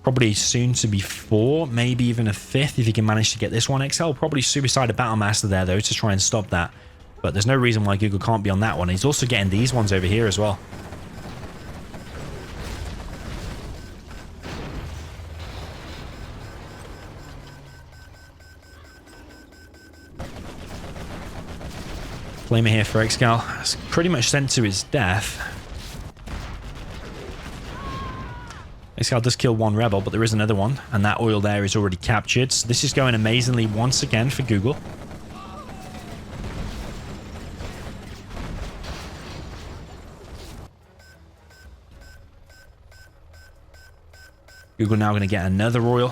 Probably soon to be 4, maybe even a 5th if he can manage to get this one. Excal will probably suicide a Battlemaster there though to try and stop that. But there's no reason why Google can't be on that one. He's also getting these ones over here as well. Flamer here for Excal. It's pretty much sent to his death. Excal does kill 1 rebel, but there is another one, and that oil there is already captured. So this is going amazingly once again for Google. Google now going to get another oil.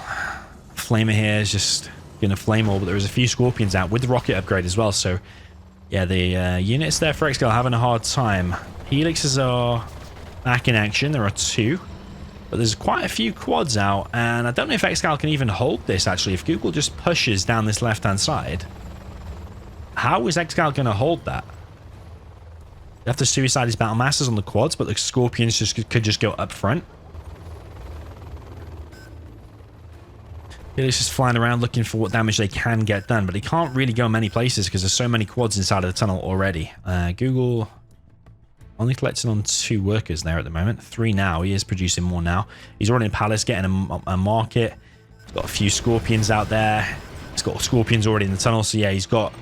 Flamer here is just going to flame all, but there is a few Scorpions out with the rocket upgrade as well, so yeah, the units there for Excal having a hard time. Helixes are back in action. There are 2. But there's quite a few quads out. And I don't know if Excal can even hold this, actually. If Google just pushes down this left-hand side, how is Excal going to hold that? You have to suicide his Battlemasters on the quads, but the Scorpions could just go up front. Helix is flying around looking for what damage they can get done, but he can't really go many places because there's so many quads inside of the tunnel already. Google only collecting on 2 workers there at the moment. 3 now. He is producing more now. He's already in Palace getting a market. He's got a few Scorpions out there. He's got Scorpions already in the tunnel, so yeah, he's got...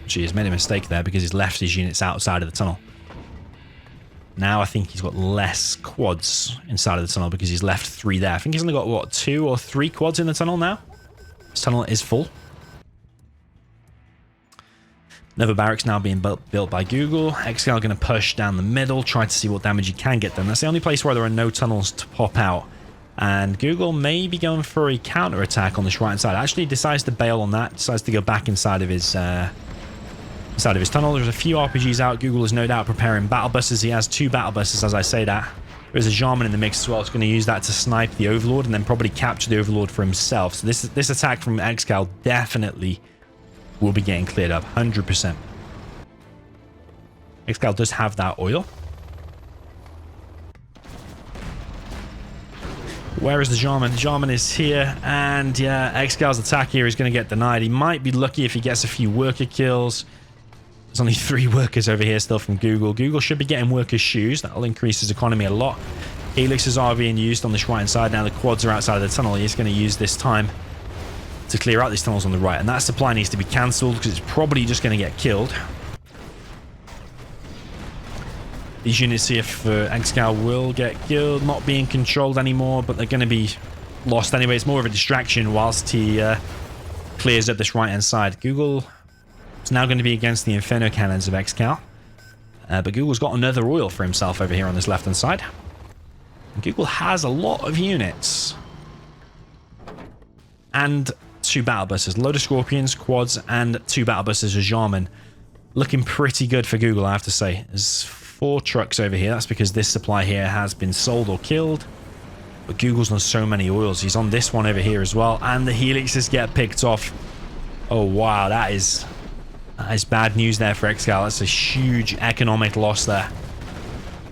Gee, he's made a mistake there because he's left his units outside of the tunnel. Now I think he's got less quads inside of the tunnel because he's left 3 there. I think he's only got, what, 2 or 3 quads in the tunnel now? This tunnel is full. Another barracks now being built by Google. Excal going to push down the middle, try to see what damage he can get done. That's the only place where there are no tunnels to pop out. And Google may be going for a counter-attack on this right-hand side. Actually decides to bail on that. Decides to go back inside of his... tunnel. There's a few RPGs out. Google is no doubt preparing battle buses. He has 2 battle buses as I say that. There's a Jarman in the mix as well. It's going to use that to snipe the Overlord and then probably capture the Overlord for himself. So this attack from Excal definitely will be getting cleared up. 100%. Excal does have that oil. Where is the Jarman? The Jarman is here. And yeah, Excal's attack here is going to get denied. He might be lucky if he gets a few worker kills. There's only 3 workers over here still from Google. Google should be getting workers' shoes. That'll increase his economy a lot. Helixes are being used on this right-hand side. Now the quads are outside of the tunnel. He's going to use this time to clear out these tunnels on the right. And that supply needs to be cancelled because it's probably just going to get killed. These units here for Excal will get killed. Not being controlled anymore, but they're going to be lost anyway. It's more of a distraction whilst he clears up this right-hand side. Google... It's now going to be against the Inferno Cannons of Excal. But Google's got another oil for himself over here on this left-hand side. And Google has a lot of units. And 2 battle buses. A load of Scorpions, quads, and 2 battle buses as Jarman. Looking pretty good for Google, I have to say. There's 4 trucks over here. That's because this supply here has been sold or killed. But Google's on so many oils. He's on this one over here as well. And the helixes get picked off. Oh, wow. That is bad news there for Excal. That's a huge economic loss there.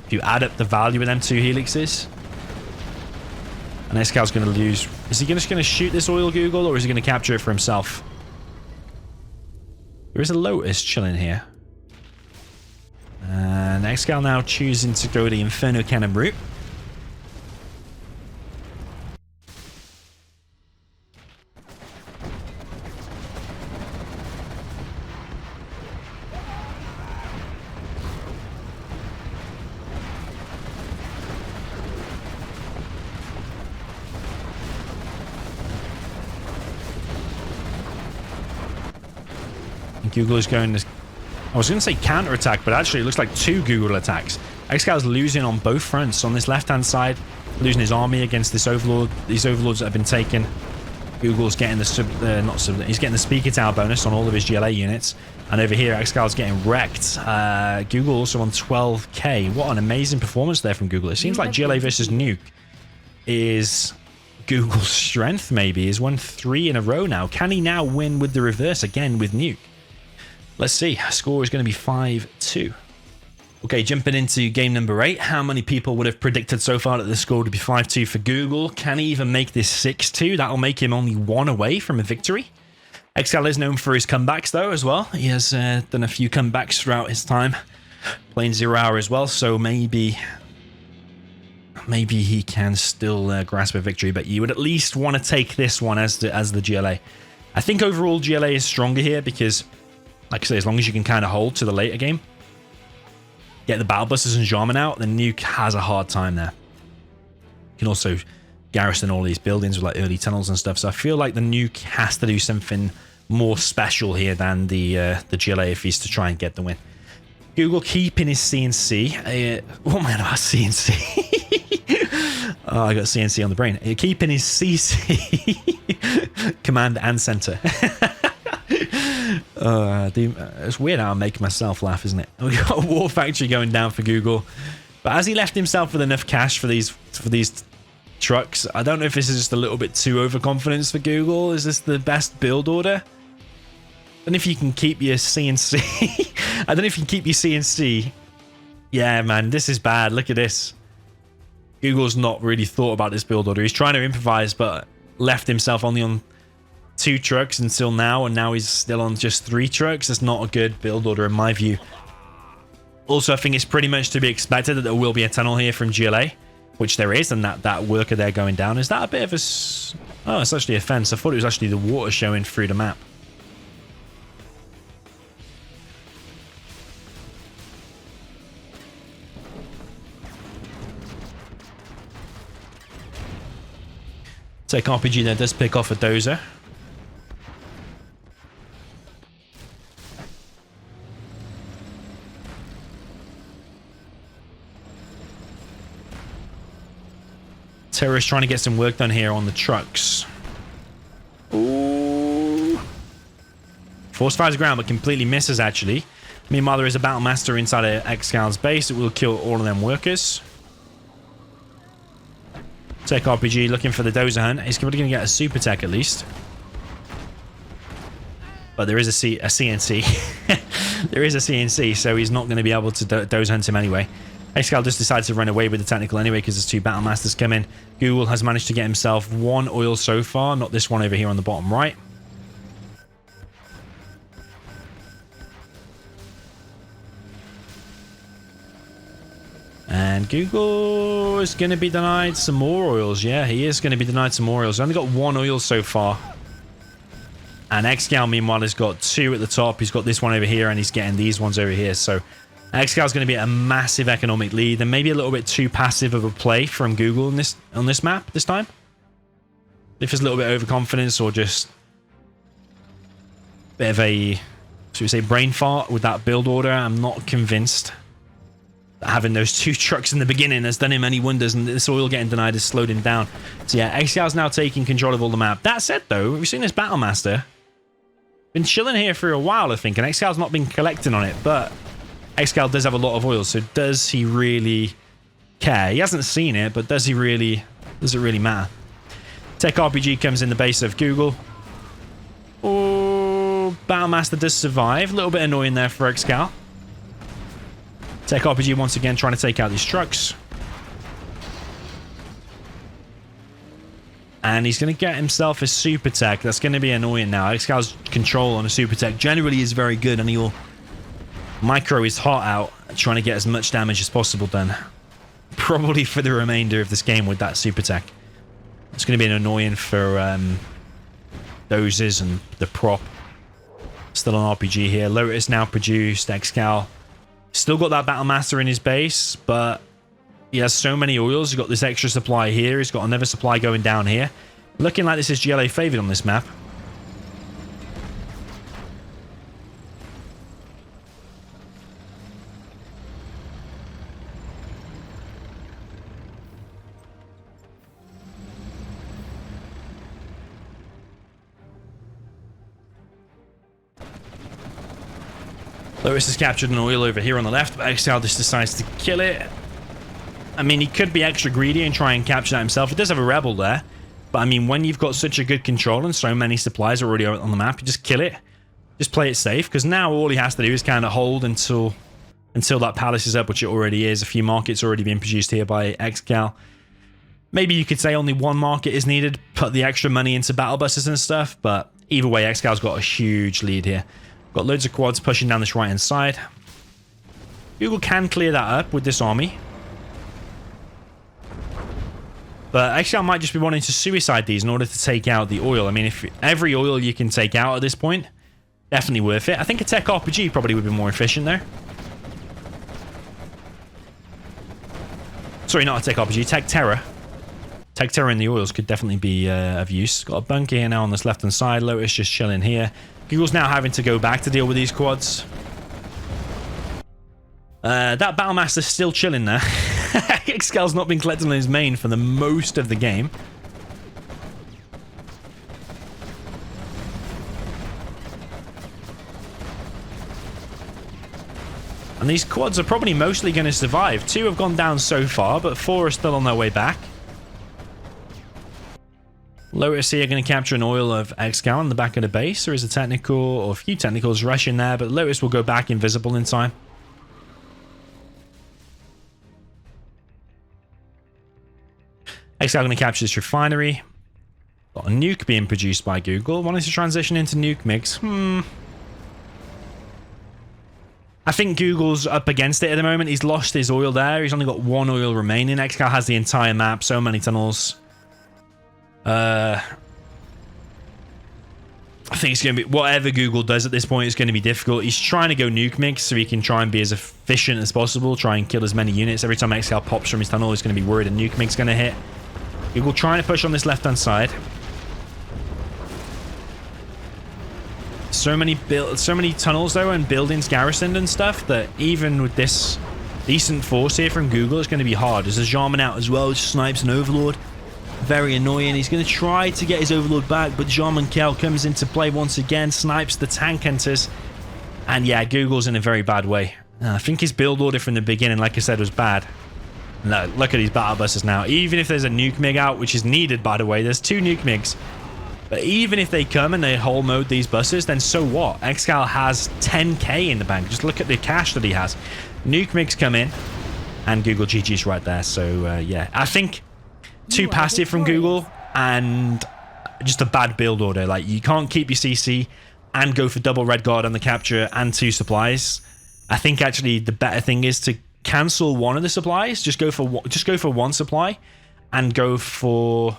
If you add up the value of them 2 helixes. And Excal's going to lose. Is he just going to shoot this oil, Google, or is he going to capture it for himself? There is a Lotus chilling here. And Excal now choosing to go the Inferno Cannon route. Google is going to... I was going to say counter-attack, but actually it looks like 2 Google attacks. Excal's losing on both fronts. On this left-hand side, losing his army against this overlord. These overlords that have been taken. Google's getting the he's getting the speaker tower bonus on all of his GLA units. And over here, Excal's getting wrecked. Google also on 12k. What an amazing performance there from Google. It seems like GLA versus Nuke is Google's strength, maybe. He's won 3 in a row now. Can he now win with the reverse again with Nuke? Let's see. Score is going to be 5-2. Okay, jumping into game number 8. How many people would have predicted so far that the score would be 5-2 for Google? Can he even make this 6-2? That'll make him only 1 away from a victory. Excal is known for his comebacks, though, as well. He has done a few comebacks throughout his time playing 0 Hour as well, so maybe he can still grasp a victory, but you would at least want to take this one as the GLA. I think overall GLA is stronger here because, like I say, as long as you can kind of hold to the later game, get the battle busters and Jarman out, then Nuke has a hard time there. You can also garrison all these buildings with like early tunnels and stuff, so I feel like the Nuke has to do something more special here than the GLA if he's to try and get the win. Google keeping his CNC. What am I about CNC? Oh, I got CNC on the brain. Keeping his CC. Command and center. It's weird how I make myself laugh, isn't it? We got a war factory going down for Google, but has he left himself with enough cash for these trucks? I don't know if this is just a little bit too overconfidence for Google. Is this the best build order? And if you can keep your CNC, I don't know if you can keep your CNC. Yeah, man, this is bad. Look at this. Google's not really thought about this build order. He's trying to improvise, but left himself only on 2 trucks until now, and now he's still on just 3 trucks. That's not a good build order in my view. Also, I think it's pretty much to be expected that there will be a tunnel here from GLA, which there is, and that worker there going down. Is that a bit of a... Oh, it's actually a fence. I thought it was actually the water showing through the map. Take RPG there does pick off a dozer. Terrorist trying to get some work done here on the trucks. Ooh. Force fires the ground, but completely misses, actually. Meanwhile, there is a Battle Master inside of Excal's base. It will kill all of them workers. Tech RPG looking for the dozer hunt. He's probably going to get a super tech at least. But there is a CNC. There is a CNC, so he's not going to be able to dozer hunt him anyway. Excal just decides to run away with the technical anyway because there's 2 battle masters come in. Google has managed to get himself 1 oil so far, not this one over here on the bottom right. And Google is going to be denied some more oils. Yeah, he is going to be denied some more oils. He's only got 1 oil so far. And Excal, meanwhile, has got 2 at the top. He's got this one over here, and he's getting these ones over here. So Excal's going to be a massive economic lead, and maybe a little bit too passive of a play from Google on this map this time. If it's a little bit overconfidence or just a bit of a, should we say, brain fart with that build order, I'm not convinced that having those 2 trucks in the beginning has done him any wonders, and this oil getting denied has slowed him down. So yeah, Excal's now taking control of all the map. That said, though, we've seen this Battle Master been chilling here for a while, I think, and Excal's not been collecting on it, but Excal does have a lot of oil, so does he really care? He hasn't seen it, but does it really matter? Tech RPG comes in the base of Google. Oh, Battlemaster does survive. A little bit annoying there for Excal. Tech RPG once again trying to take out these trucks. And he's going to get himself a super tech. That's going to be annoying now. Excal's control on a super tech generally is very good, and he'll micro his heart out, trying to get as much damage as possible done. Probably for the remainder of this game with that super tech. It's going to be an annoying for dozes and the prop. Still an RPG here. Lotus now produced. Excal still got that Battlemaster in his base, but he has so many oils. He's got this extra supply here. He's got another supply going down here. Looking like this is GLA favored on this map. Lotus has captured an oil over here on the left, but Excal just decides to kill it. I mean, he could be extra greedy and try and capture that himself. He does have a rebel there, but I mean, when you've got such a good control and so many supplies already on the map, you just kill it. Just play it safe, because now all he has to do is kind of hold until that palace is up, which it already is. A few markets already been produced here by Excal. Maybe you could say only one market is needed, put the extra money into battle buses and stuff, but either way, Excal's got a huge lead here. Got loads of quads pushing down this right-hand side. Google can clear that up with this army. But Excal might just be wanting to suicide these in order to take out the oil. I mean, if every oil you can take out at this point, definitely worth it. I think a tech RPG probably would be more efficient there. Sorry, not a tech RPG, tech terror. Tech terror in the oils could definitely be of use. Got a bunker here now on this left-hand side. Lotus just chilling here. Google's now having to go back to deal with these quads. That Battlemaster's still chilling there. Excal's not been collected on his main for the most of the game. And these quads are probably mostly going to survive. 2 have gone down so far, but 4 are still on their way back. Lotus here going to capture an oil of Excal in the back of the base. There is a technical, or a few technicals rushing there, but Lotus will go back invisible in time. Excal going to capture this refinery. Got a nuke being produced by Google. Wanting to transition into nuke mix. I think Google's up against it at the moment. He's lost his oil there. He's only got 1 oil remaining. Excal has the entire map. So many tunnels. I think it's going to be... Whatever Google does at this point is going to be difficult. He's trying to go nuke mix so he can try and be as efficient as possible. Try and kill as many units. Every time Excal pops from his tunnel, he's going to be worried a nuke mix is going to hit. Google trying to push on this left-hand side. So many tunnels though and buildings garrisoned and stuff that even with this decent force here from Google, it's going to be hard. There's a Jarman out as well, which snipes an Overlord. Very annoying. He's going to try to get his Overlord back, but Jarman Kell comes into play once again, snipes the tank enters, and yeah, Google's in a very bad way. I think his build order from the beginning, like I said, was bad. No, look at these battle buses now. Even if there's a nuke mig out, which is needed, by the way, there's 2 nuke migs. But even if they come and they whole mode these buses, then so what? Excal has 10k in the bank. Just look at the cash that he has. Nuke migs come in, and Google GG's right there. So yeah, I think too passive from Google and just a bad build order. Like, you can't keep your CC and go for double red guard on the capture and 2 supplies. I think actually the better thing is to cancel one of the supplies. Just go for 1 supply and go for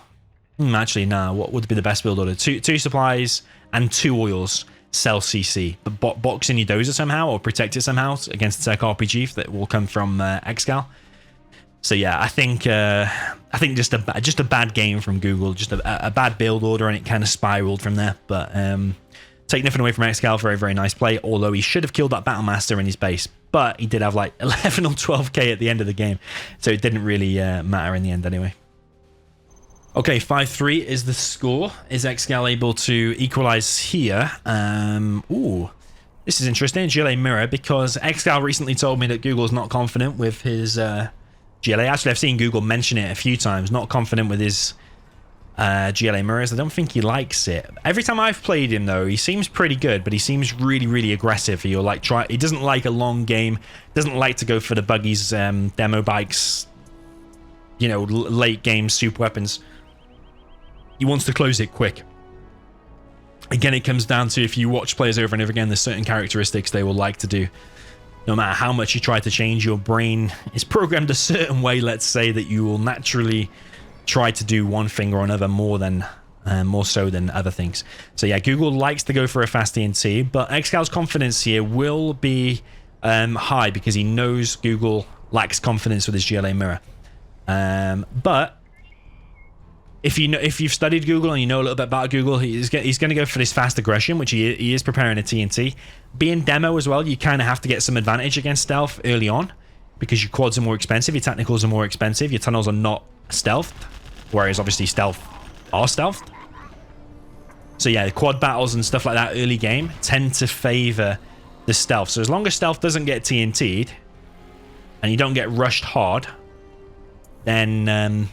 actually nah, what would be the best build order? 2 supplies and 2 oils. Sell CC, but box in your dozer somehow or protect it somehow against the tech RPG that will come from Excal. So yeah, I think just a bad game from Google, just a bad build order, and it kind of spiraled from there. But take nothing away from Excal, very, very nice play, although he should have killed that Battlemaster in his base, but he did have like 11 or 12k at the end of the game, so it didn't really matter in the end anyway. Okay, 5-3 is the score. Is Excal able to equalize here? Ooh, This is interesting, GLA mirror, because Excal recently told me that Google's not confident with his GLA. Actually, I've seen Google mention it a few times, not confident with his GLA mirrors. I don't think he likes it. Every time I've played him, though, he seems pretty good, but he seems really, really aggressive. He'll like try. He doesn't like a long game. Doesn't like to go for the buggies, demo bikes. You know, late game super weapons. He wants to close it quick. Again, it comes down to if you watch players over and over again, there's certain characteristics they will like to do. No matter how much you try to change, your brain is programmed a certain way, let's say, that you will naturally try to do one thing or another more so than other things. So yeah, Google likes to go for a fast TNT, but Excal's confidence here will be high because he knows Google lacks confidence with his GLA mirror. But if you've studied Google and you know a little bit about Google, he's going to go for this fast aggression, which he is preparing a TNT. Being demo as well, you kind of have to get some advantage against stealth early on because your quads are more expensive, your technicals are more expensive, your tunnels are not stealthed, whereas obviously stealth are stealthed. So yeah, the quad battles and stuff like that early game tend to favor the stealth. So as long as stealth doesn't get TNT'd and you don't get rushed hard, then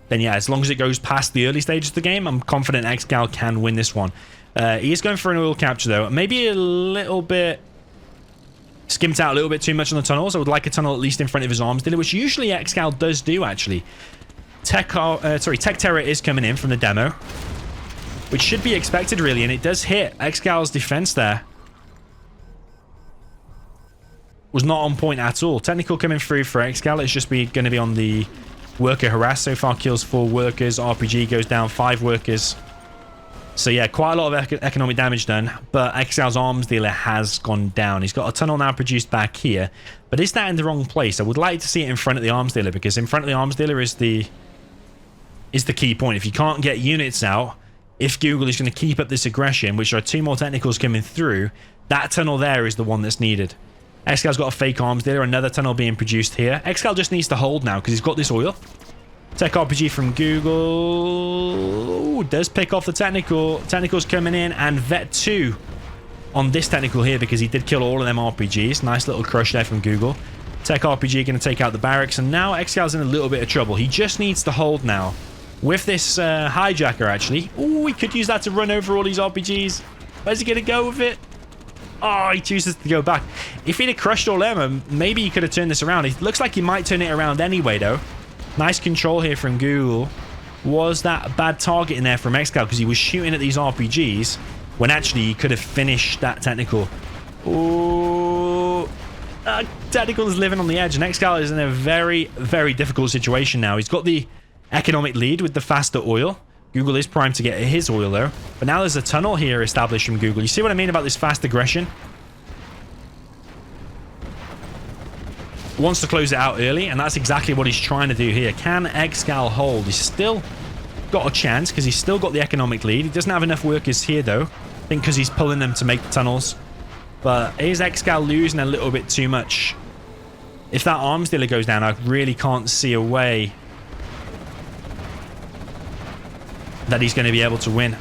yeah, as long as it goes past the early stages of the game, I'm confident Excal can win this one. He is going for an oil capture, though. Maybe a little bit skimped out a little bit too much on the tunnels. I would like a tunnel at least in front of his arms dealer, which usually Excal does do, actually. Tech Terror is coming in from the demo, which should be expected, really, and it does hit. Excal's defense there was not on point at all. Technical coming through for Excal. It's just going to be on the worker harass. So far kills 4 workers. RPG goes down 5 workers. So yeah, quite a lot of economic damage done, but Excal's arms dealer has gone down. He's got a tunnel now produced back here, but is that in the wrong place? I would like to see it in front of the arms dealer, because in front of the arms dealer is the key point. If you can't get units out, if Google is going to keep up this aggression, which are 2 more technicals coming through, that tunnel there is the one that's needed. Excal's got a fake arms dealer, another tunnel being produced here. Excal just needs to hold now because he's got this oil. Tech RPG from Google. Ooh, does pick off the technical. Technical's coming in, and Vet 2 on this technical here because he did kill all of them RPGs. Nice little crush there from Google. Tech RPG going to take out the barracks, and now Excal's in a little bit of trouble. He just needs to hold now with this hijacker, actually. Ooh, he could use that to run over all these RPGs. Where's he going to go with it? Oh, he chooses to go back. If he'd have crushed all them, maybe he could have turned this around. It looks like he might turn it around anyway, though. Nice control here from Google. Was that a bad target in there from Excal because he was shooting at these RPGs when actually he could have finished that technical. Ooh. Technical is living on the edge, and Excal is in a very, very difficult situation now. He's got the economic lead with the faster oil. Google is primed to get his oil, though. But now there's a tunnel here established from Google. You see what I mean about this fast aggression? Wants to close it out early, and that's exactly what he's trying to do here. Can Excal hold? He's still got a chance because he's still got the economic lead. He doesn't have enough workers here, though. I think because he's pulling them to make the tunnels. But is Excal losing a little bit too much? If that arms dealer goes down, I really can't see a way that he's going to be able to win.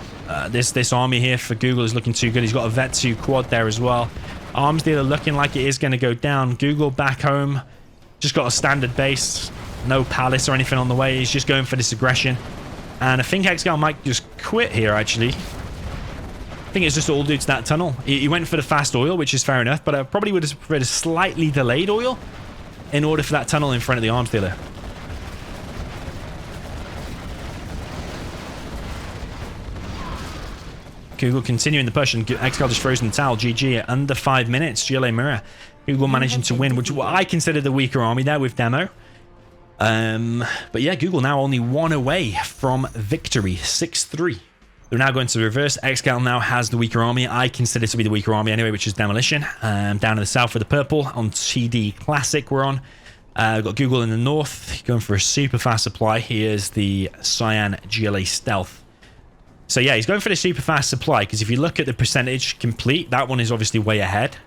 This army here for Google is looking too good. He's got a Vet 2 quad there as well. Arms dealer looking like it is going to go down. Google back home. Just got a standard base. No palace or anything on the way. He's just going for this aggression. And I think Excal might just quit here, actually. I think it's just all due to that tunnel. He went for the fast oil, which is fair enough. But I probably would have preferred a slightly delayed oil in order for that tunnel in front of the arms dealer. Google continuing the push, and Excal just throws in the towel. GG at under 5 minutes. GLA mirror. Google managing to win, which I consider the weaker army there with demo. But yeah, Google now only 1 away from victory. 6-3. They're now going to reverse. Excal now has the weaker army. I consider to be the weaker army anyway, which is Demolition. Down in the south with the purple. On TD Classic we're on. We've got Google in the north. Going for a super fast supply. Here's the Cyan GLA Stealth. So yeah, he's going for the super fast supply because if you look at the percentage complete, that one is obviously way ahead.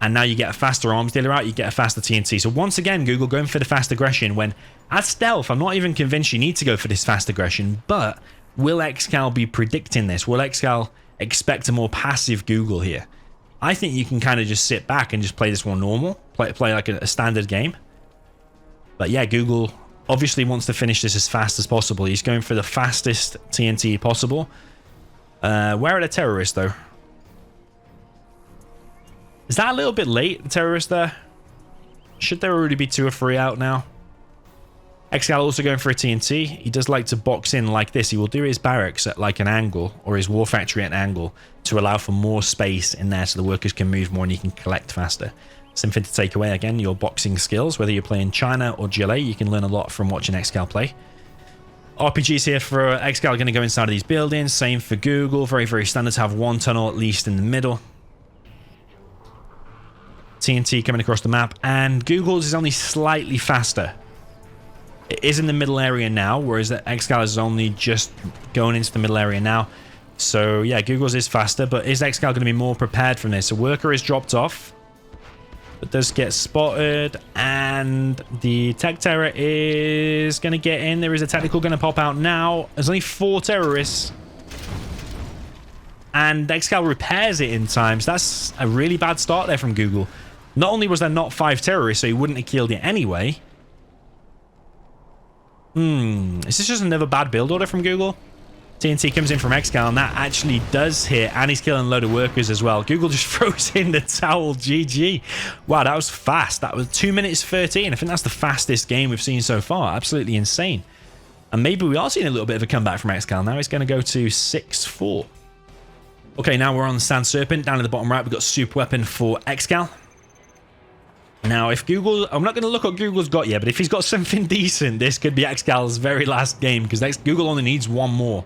And now you get a faster arms dealer out, you get a faster TNT. So once again, Google going for the fast aggression when at stealth, I'm not even convinced you need to go for this fast aggression. But will Excal be predicting this? Will Excal expect a more passive Google here. I think you can kind of just sit back and just play this one normal, play like a standard game. But yeah, Google obviously wants to finish this as fast as possible. He's going for the fastest TNT possible. Where are the terrorists, though? Is that a little bit late, the terrorists there? Should there already be 2 or 3 out now? Excal also going for a TNT. He does like to box in like this. He will do his barracks at like an angle, or his war factory at an angle, to allow for more space in there so the workers can move more and you can collect faster. Something to take away, again, your boxing skills. Whether you're playing China or GLA, you can learn a lot from watching Excal play. RPGs here for Excal are going to go inside of these buildings. Same for Google. Very, very standard to have 1 tunnel at least in the middle. TNT coming across the map. And Google's is only slightly faster. It is in the middle area now, whereas the Excal is only just going into the middle area now. So, yeah, Google's is faster, but is Excal going to be more prepared from this? A worker is dropped off, but does get spotted, and the tech terror is going to get in. There is a technical going to pop out now. There's only 4 terrorists, and Excal repairs it in time. So that's a really bad start there from Google. Not only was there not 5 terrorists, so he wouldn't have killed it anyway. Is this just another bad build order from Google? TNT comes in from Excal, and that actually does hit, and he's killing a load of workers as well. Google just throws in the towel. GG. Wow, that was fast. That was 2 minutes 13. I think that's the fastest game we've seen so far. Absolutely insane. And maybe we are seeing a little bit of a comeback from Excal. Now he's going to go to 6-4. Okay, now we're on the Sand Serpent. Down at the bottom right, we've got super weapon for Excal. Now, if Google... I'm not going to look what Google's got yet, but if he's got something decent, this could be Excal's very last game, because Google only needs 1 more.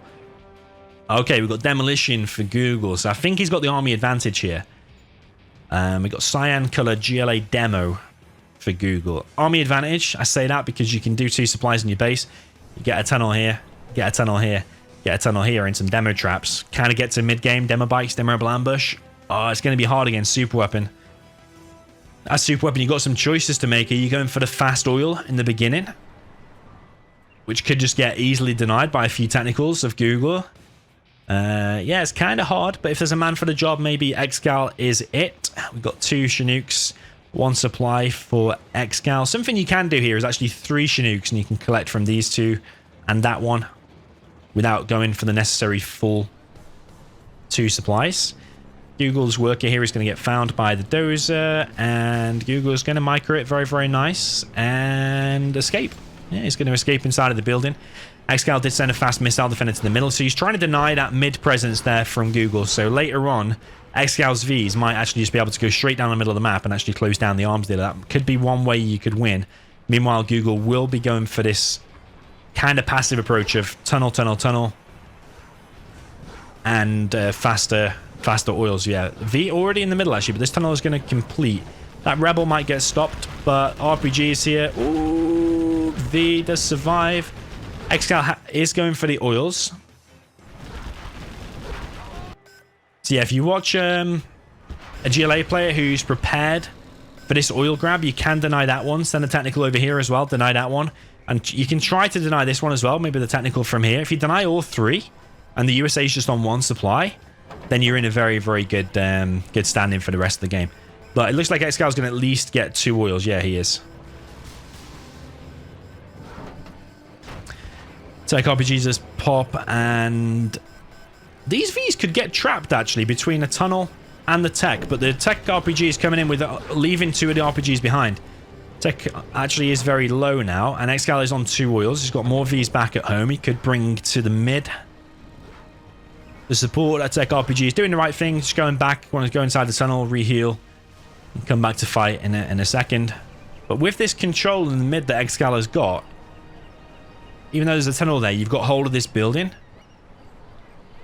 Okay, we've got Demolition for Google, so I think he's got the army advantage here. We've got Cyan Color GLA Demo for Google. Army advantage, I say that because you can do 2 supplies in your base. You get a tunnel here, get a tunnel here, get a tunnel here, and some demo traps. Kind of get to mid-game, demo bikes, demo ambush. Oh, it's going to be hard against super weapon. As super weapon, you've got some choices to make. Are you going for the fast oil in the beginning, which could just get easily denied by a few technicals of Google? Yeah, it's kind of hard, but if there's a man for the job, maybe Excal is it. We've got 2 Chinooks, 1 supply for Excal. Something you can do here is actually 3 Chinooks, and you can collect from these 2 and that one without going for the necessary full 2 supplies. Google's worker here is going to get found by the dozer, and Google's going to micro it. Very, very nice. And escape. Yeah, he's going to escape inside of the building. Excal did send a fast missile defender to the middle, so he's trying to deny that mid presence there from Google. So later on, Excal's Vs might actually just be able to go straight down the middle of the map and actually close down the arms dealer. That could be one way you could win. Meanwhile, Google will be going for this kind of passive approach of tunnel, tunnel, tunnel, and faster oils. Yeah, V already in the middle actually, but this tunnel is going to complete. That rebel might get stopped, but RPG is here. Ooh, V does survive. Excal is going for the oils. So yeah, if you watch a GLA player who's prepared for this oil grab, you can deny that one. Send a technical over here as well, deny that one. And you can try to deny this one as well, maybe the technical from here. If you deny all 3, and the USA is just on 1 supply, then you're in a very, very good good standing for the rest of the game. But it looks like Excal's going to at least get 2 oils. Yeah, he is. Tech RPGs just pop, and these Vs could get trapped actually between a tunnel and the tech, but the tech RPG is coming in with leaving 2 of the RPGs behind. Tech actually is very low now, and Excal is on 2 oils. He's got more Vs back at home. He could bring to the mid. The support that tech RPG is doing the right thing, just going back, want to go inside the tunnel, reheal, and come back to fight in a second. But with this control in the mid that Excal has got, even though there's a tunnel there, you've got hold of this building.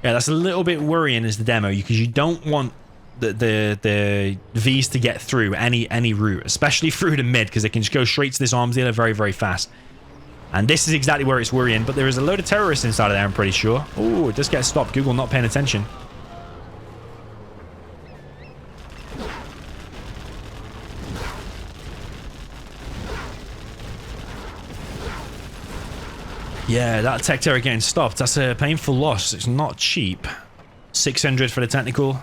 Yeah, that's a little bit worrying as the demo, because you don't want the Vs to get through any route, especially through the mid, because they can just go straight to this arms dealer very, very fast. And this is exactly where it's worrying, but there is a load of terrorists inside of there, I'm pretty sure. Oh, it does get stopped. Google not paying attention. Yeah, that tech terror getting stopped. That's a painful loss. It's not cheap. 600 for the technical.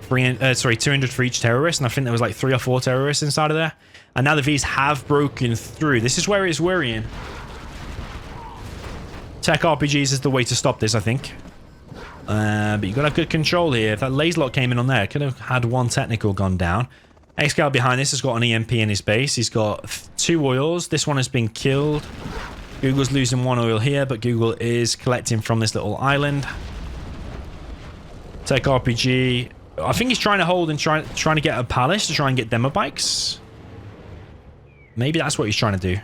200 for each terrorist, and I think there was like 3 or 4 terrorists inside of there. And now the Vs have broken through. This is where it's worrying. Tech RPGs is the way to stop this, I think. But you've got to have good control here. If that laser lock came in on there, could have had 1 technical gone down. Excal behind this has got an EMP in his base. He's got 2 oils. This one has been killed. Google's losing 1 oil here, but Google is collecting from this little island. Tech RPG. I think he's trying to hold and trying to get a palace to try and get demo bikes. Maybe that's what he's trying to do.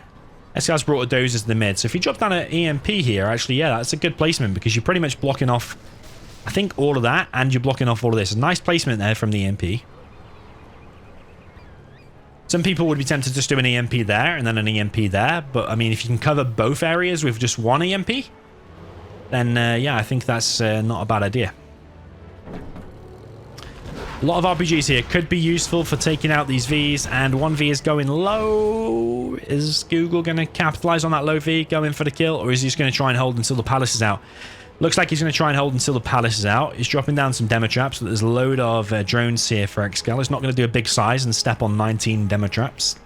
Excal's brought a dozer to the mid. So if you drop down an EMP here, actually, yeah, that's a good placement because you're pretty much blocking off, I think, all of that, and you're blocking off all of this. A nice placement there from the EMP. Some people would be tempted to just do an EMP there and then an EMP there. But, I mean, if you can cover both areas with just 1 EMP, then, yeah, I think that's not a bad idea. A lot of RPGs here could be useful for taking out these Vs, and 1 V is going low. Is Google going to capitalize on that low V, go in for the kill, or is he just going to try and hold until the palace is out? Looks like he's going to try and hold until the palace is out. He's dropping down some demo traps, but there's a load of drones here for Excal. He's not going to do a big size and step on 19 demo traps.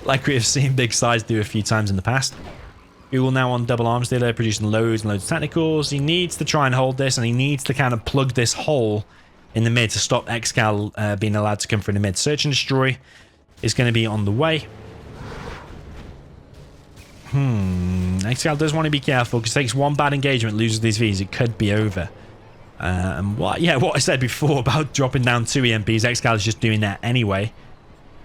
Like we have seen big size do a few times in the past. Google now on double arms dealer, producing loads and loads of technicals. He needs to try and hold this, and he needs to kind of plug this hole in the mid to stop Excal being allowed to come through the mid. Search and destroy is going to be on the way. Excal does want to be careful because it takes 1 bad engagement, loses these Vs, it could be over. And what I said before about dropping down 2 EMPs, Excal is just doing that anyway.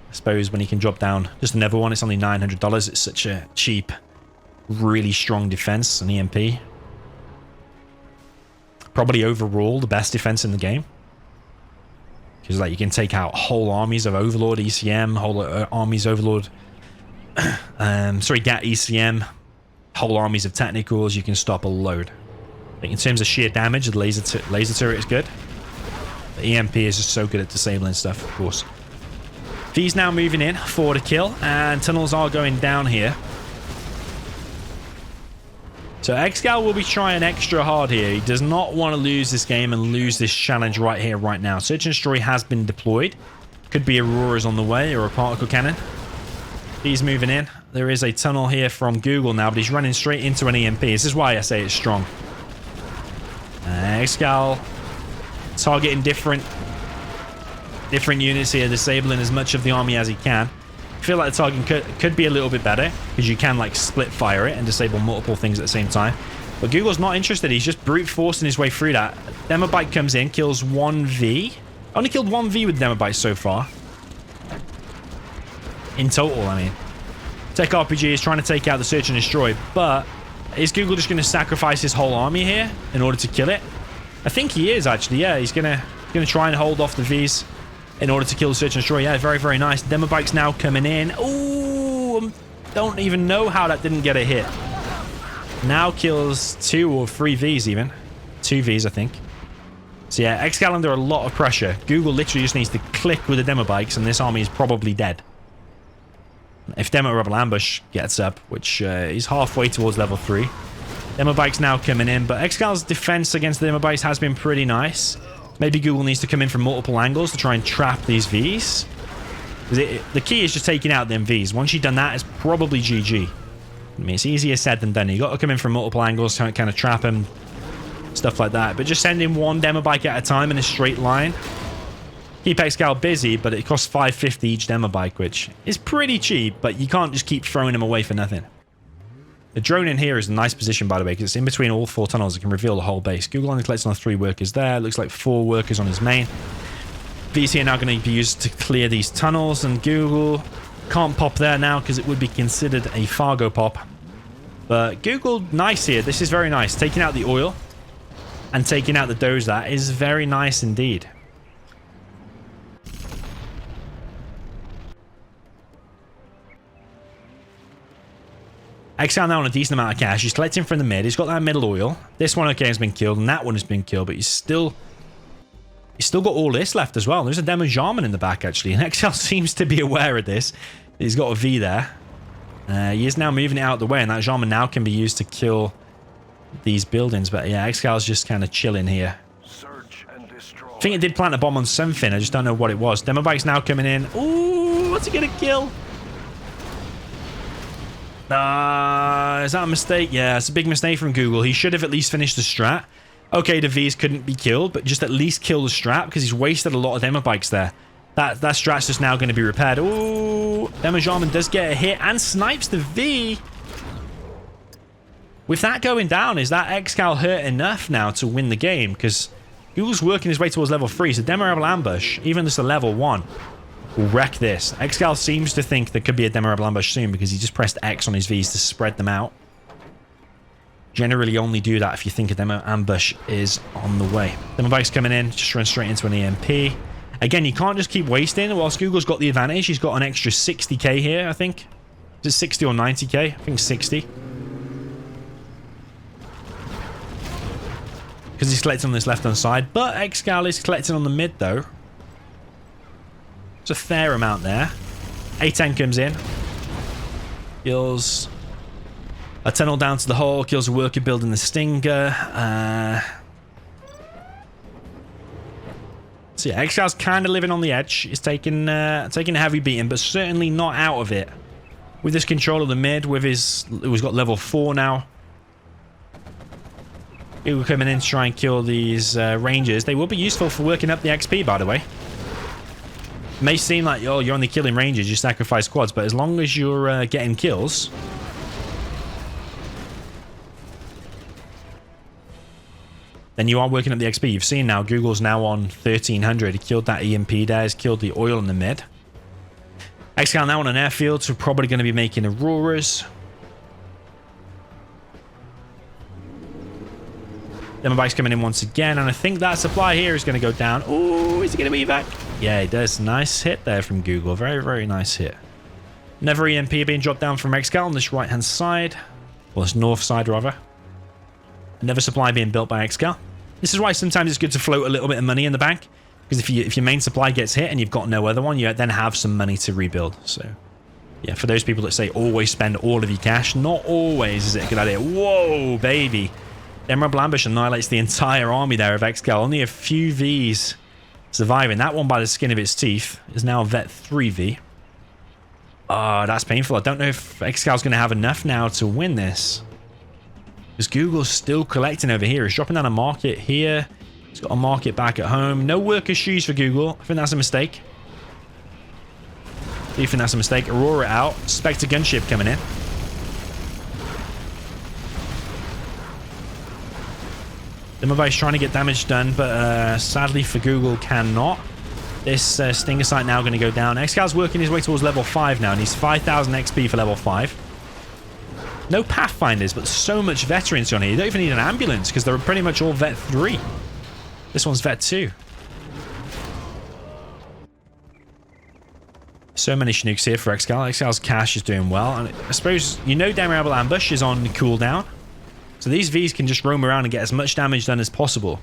I suppose when he can drop down just another one, it's only $900. It's such a cheap, really strong defense, an EMP. Probably overall the best defense in the game. Because like you can take out whole armies of Overlord ECM, whole armies Overlord, GAT ECM, whole armies of technicals. You can stop a load. I think in terms of sheer damage, the laser turret is good. The EMP is just so good at disabling stuff, of course. V's now moving in for the kill, and tunnels are going down here. So Excal will be trying extra hard here. He does not want to lose this game and lose this challenge right here, right now. Search and destroy has been deployed. Could be Auroras on the way or a particle cannon. He's moving in. There is a tunnel here from Google now, but he's running straight into an EMP. This is why I say it's strong. Excal targeting different units here, disabling as much of the army as he can. I feel like the targeting could be a little bit better because you can like split fire it and disable multiple things at the same time. But Google's not interested. He's just brute forcing his way through that. Demobite comes in, kills 1 V. Only killed 1 V with Demobite so far. In total, I mean. Tech RPG is trying to take out the search and destroy, but is Google just going to sacrifice his whole army here in order to kill it? I think he is actually. Yeah, he's gonna try and hold off the Vs in order to kill the search and destroy. Yeah, very, very nice. Demobike's now coming in. Ooh, don't even know how that didn't get a hit. Now kills 2 or 3 Vs even. 2 Vs, I think. So yeah, Excal under a lot of pressure. Google literally just needs to click with the Demobikes and this army is probably dead. If Demo Rebel Ambush gets up, which is halfway towards level 3. Demobike's now coming in, but Excal's defense against the Demobikes has been pretty nice. Maybe Google needs to come in from multiple angles to try and trap these Vs. The key is just taking out them Vs. Once you've done that, it's probably GG. I mean, it's easier said than done. You've got to come in from multiple angles to kind of trap them, stuff like that. But just sending 1 Demobike at a time in a straight line. Keep Excal busy, but it costs $5.50 each Demobike, which is pretty cheap, but you can't just keep throwing them away for nothing. The drone in here is a nice position, by the way, because it's in between all 4 tunnels. It can reveal the whole base. Google only collects on 3 workers there. Looks like 4 workers on his main. VC are now going to be used to clear these tunnels, and Google can't pop there now because it would be considered a Fargo pop. But Google, nice here. This is very nice. Taking out the oil and taking out the doze, that is very nice indeed. Excal now on a decent amount of cash. He's collecting from the mid. He's got that middle oil. This one, okay, has been killed, and that one has been killed, but he's still got all this left as well. There's a Demo Jarman in the back, actually, and Excal seems to be aware of this. He's got a V there. He is now moving it out of the way, and that Jarman now can be used to kill these buildings. But yeah, Excal's just kind of chilling here. Search and destroy. I think it did plant a bomb on something. I just don't know what it was. Demo bike's now coming in. Ooh, what's he gonna kill? Is that a mistake? Yeah, it's a big mistake from Google. He should have at least finished the strat. Okay, the V's couldn't be killed, but just at least kill the strat because he's wasted a lot of demo bikes there. That strat's just now going to be repaired. Ooh, Demo Jarman does get a hit and snipes the V. With that going down, is that Excal hurt enough now to win the game? Because Google's working his way towards level 3, so Demo Rebel Ambush, even just a level 1, will wreck this. Excal seems to think there could be a Demo Rebel Ambush soon because he just pressed X on his Vs to spread them out. Generally only do that if you think a Demo Ambush is on the way. Demo Bike's coming in, just run straight into an EMP. Again, you can't just keep wasting. Whilst Google's got the advantage, he's got an extra 60k here, I think. Is it 60 or 90k? I think 60. Because he's collecting on this left-hand side. But Excal is collecting on the mid, though. It's a fair amount there. A10 comes in. Kills a tunnel down to the hole. Kills a worker building the Stinger. So yeah, Excal's kind of living on the edge. He's taking a heavy beating, but certainly not out of it. With this control of the mid, with his... Who's got level 4 now. People coming in to try and kill these rangers. They will be useful for working up the XP, by the way. It may seem like, oh, you're only killing rangers, you sacrifice quads, but as long as you're getting kills... then you are working up the XP. You've seen now, Google's now on 1300. He killed that EMP there. He's killed the oil in the mid. Excal now on an airfield, so probably going to be making Auroras. Demo Bike's coming in once again, and I think that supply here is going to go down. Oh, is he going to be back? Yeah, he does. Nice hit there from Google. Very, very nice hit. Another EMP being dropped down from Excal on this right-hand side. Well, this north side, rather. Another supply being built by Excal. This is why sometimes it's good to float a little bit of money in the bank. Because if your main supply gets hit and you've got no other one, you then have some money to rebuild. So, yeah, for those people that say always spend all of your cash, not always is it a good idea. Whoa, baby. Emerald Ambush annihilates the entire army there of Excal. Only a few Vs surviving. That one by the skin of its teeth is now Vet 3V. Oh, that's painful. I don't know if Excal's going to have enough now to win this. Because Google's still collecting over here. He's dropping down a market here. He's got a market back at home. No worker shoes for Google. I think that's a mistake. Do you think that's a mistake? Aurora out. Spectre gunship coming in. Demobile's trying to get damage done, but sadly for Google cannot. This Stinger site now going to go down. Excal's working his way towards level 5 now, and he's 5,000 XP for level 5. No Pathfinders, but so much veterans on here. You don't even need an ambulance, because they're pretty much all Vet 3. This one's Vet 2. So many Chinooks here for Excal. Excal's cash is doing well. And I suppose, you know, Rebel Ambush is on cooldown. So these Vs can just roam around and get as much damage done as possible.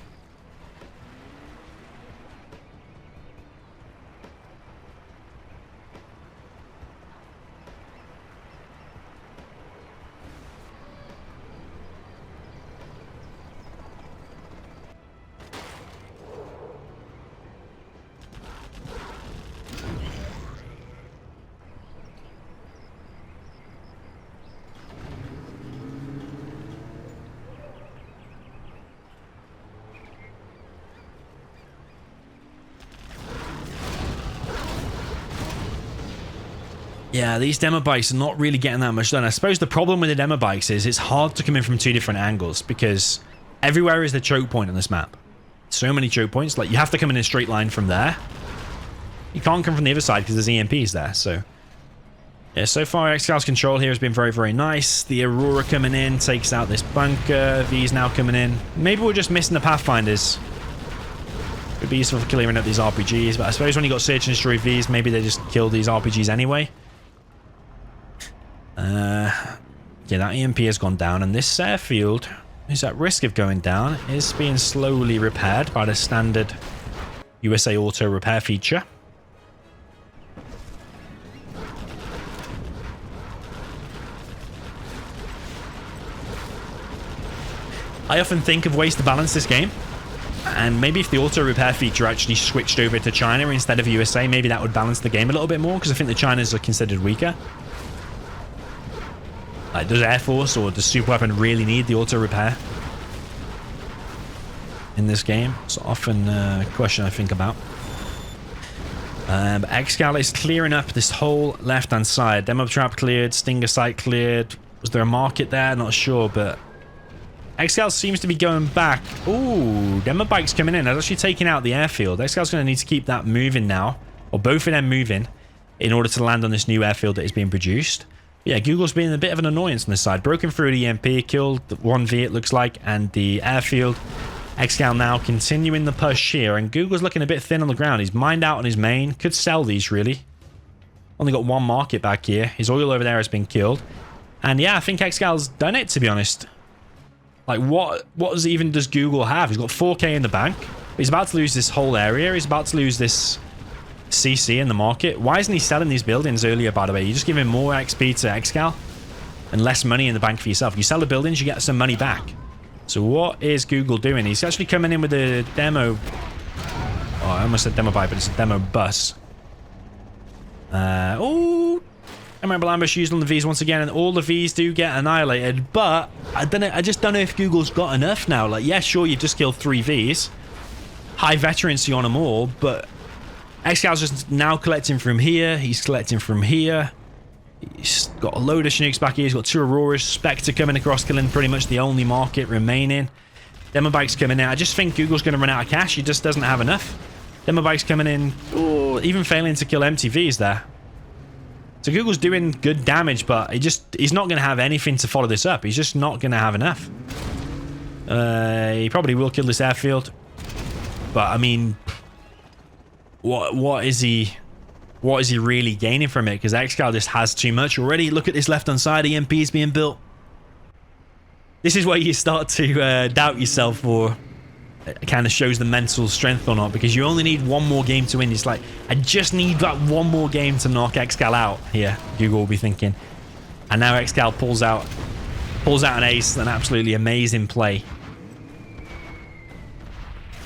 Yeah, these demo bikes are not really getting that much done. I suppose the problem with the demo bikes is it's hard to come in from two different angles because everywhere is the choke point on this map. So many choke points. Like, you have to come in a straight line from there. You can't come from the other side because there's EMPs there. So, yeah, so far Excal's control here has been very, very nice. The Aurora coming in takes out this bunker. V's now coming in. Maybe we're just missing the Pathfinders. Could be useful for clearing up these RPGs, but I suppose when you got Search and Destroy Vs, maybe they just kill these RPGs anyway. Yeah, that EMP has gone down, and this airfield is at risk of going down. Is being slowly repaired by the standard USA Auto repair feature. I often think of ways to balance this game. And maybe if the auto repair feature actually switched over to China instead of USA, maybe that would balance the game a little bit more, because I think the Chinas are considered weaker. Like, does Air Force or does Super Weapon really need the auto repair in this game? It's often a question I think about. But Excal is clearing up this whole left-hand side. Demo trap cleared, Stinger site cleared. Was there a market there? Not sure, but Excal seems to be going back. Ooh, demo bike's coming in. That's actually taking out the airfield. Excal's going to need to keep that moving now, or both of them moving, in order to land on this new airfield that is being produced. Yeah, Google's being a bit of an annoyance on this side. Broken through the EMP, killed 1V it looks like, and the airfield. Excal now continuing the push here, and Google's looking a bit thin on the ground. He's mined out on his main. Could sell these, really. Only got one market back here. His oil over there has been killed. And yeah, I think Excal's done it, to be honest. Like, what even does Google have? He's got 4K in the bank. He's about to lose this whole area. He's about to lose this CC in the market. Why isn't he selling these buildings earlier, by the way? You just give him more XP to Excal and less money in the bank for yourself. You sell the buildings, you get some money back. So what is Google doing? He's actually coming in with a demo. Oh, I almost said demo bike, but it's a demo bus. Oh, memorable ambush used on the Vs once again, and all the Vs do get annihilated. But I don't know. I just don't know if Google's got enough now. Like, yeah, sure, you've just killed 3 Vs, high veterancy on them all, but Excal's just now collecting from here. He's collecting from here. He's got a load of Chinooks back here. He's got 2 Auroras. Spectre coming across, killing pretty much the only market remaining. Demo bike's coming in. I just think Google's going to run out of cash. He just doesn't have enough. Demo bike's coming in. Oh, even failing to kill MTVs there. So Google's doing good damage, but he's not going to have anything to follow this up. He's just not going to have enough. He probably will kill this airfield. But, I mean, what is he really gaining from it? Because Excal just has too much already. Look at this left-hand side. EMP is being built. This is where you start to doubt yourself, or it kind of shows the mental strength or not, because you only need one more game to win. It's like, I just need that one more game to knock Excal out here, Google will be thinking. And now Excal pulls out an ace, an absolutely amazing play.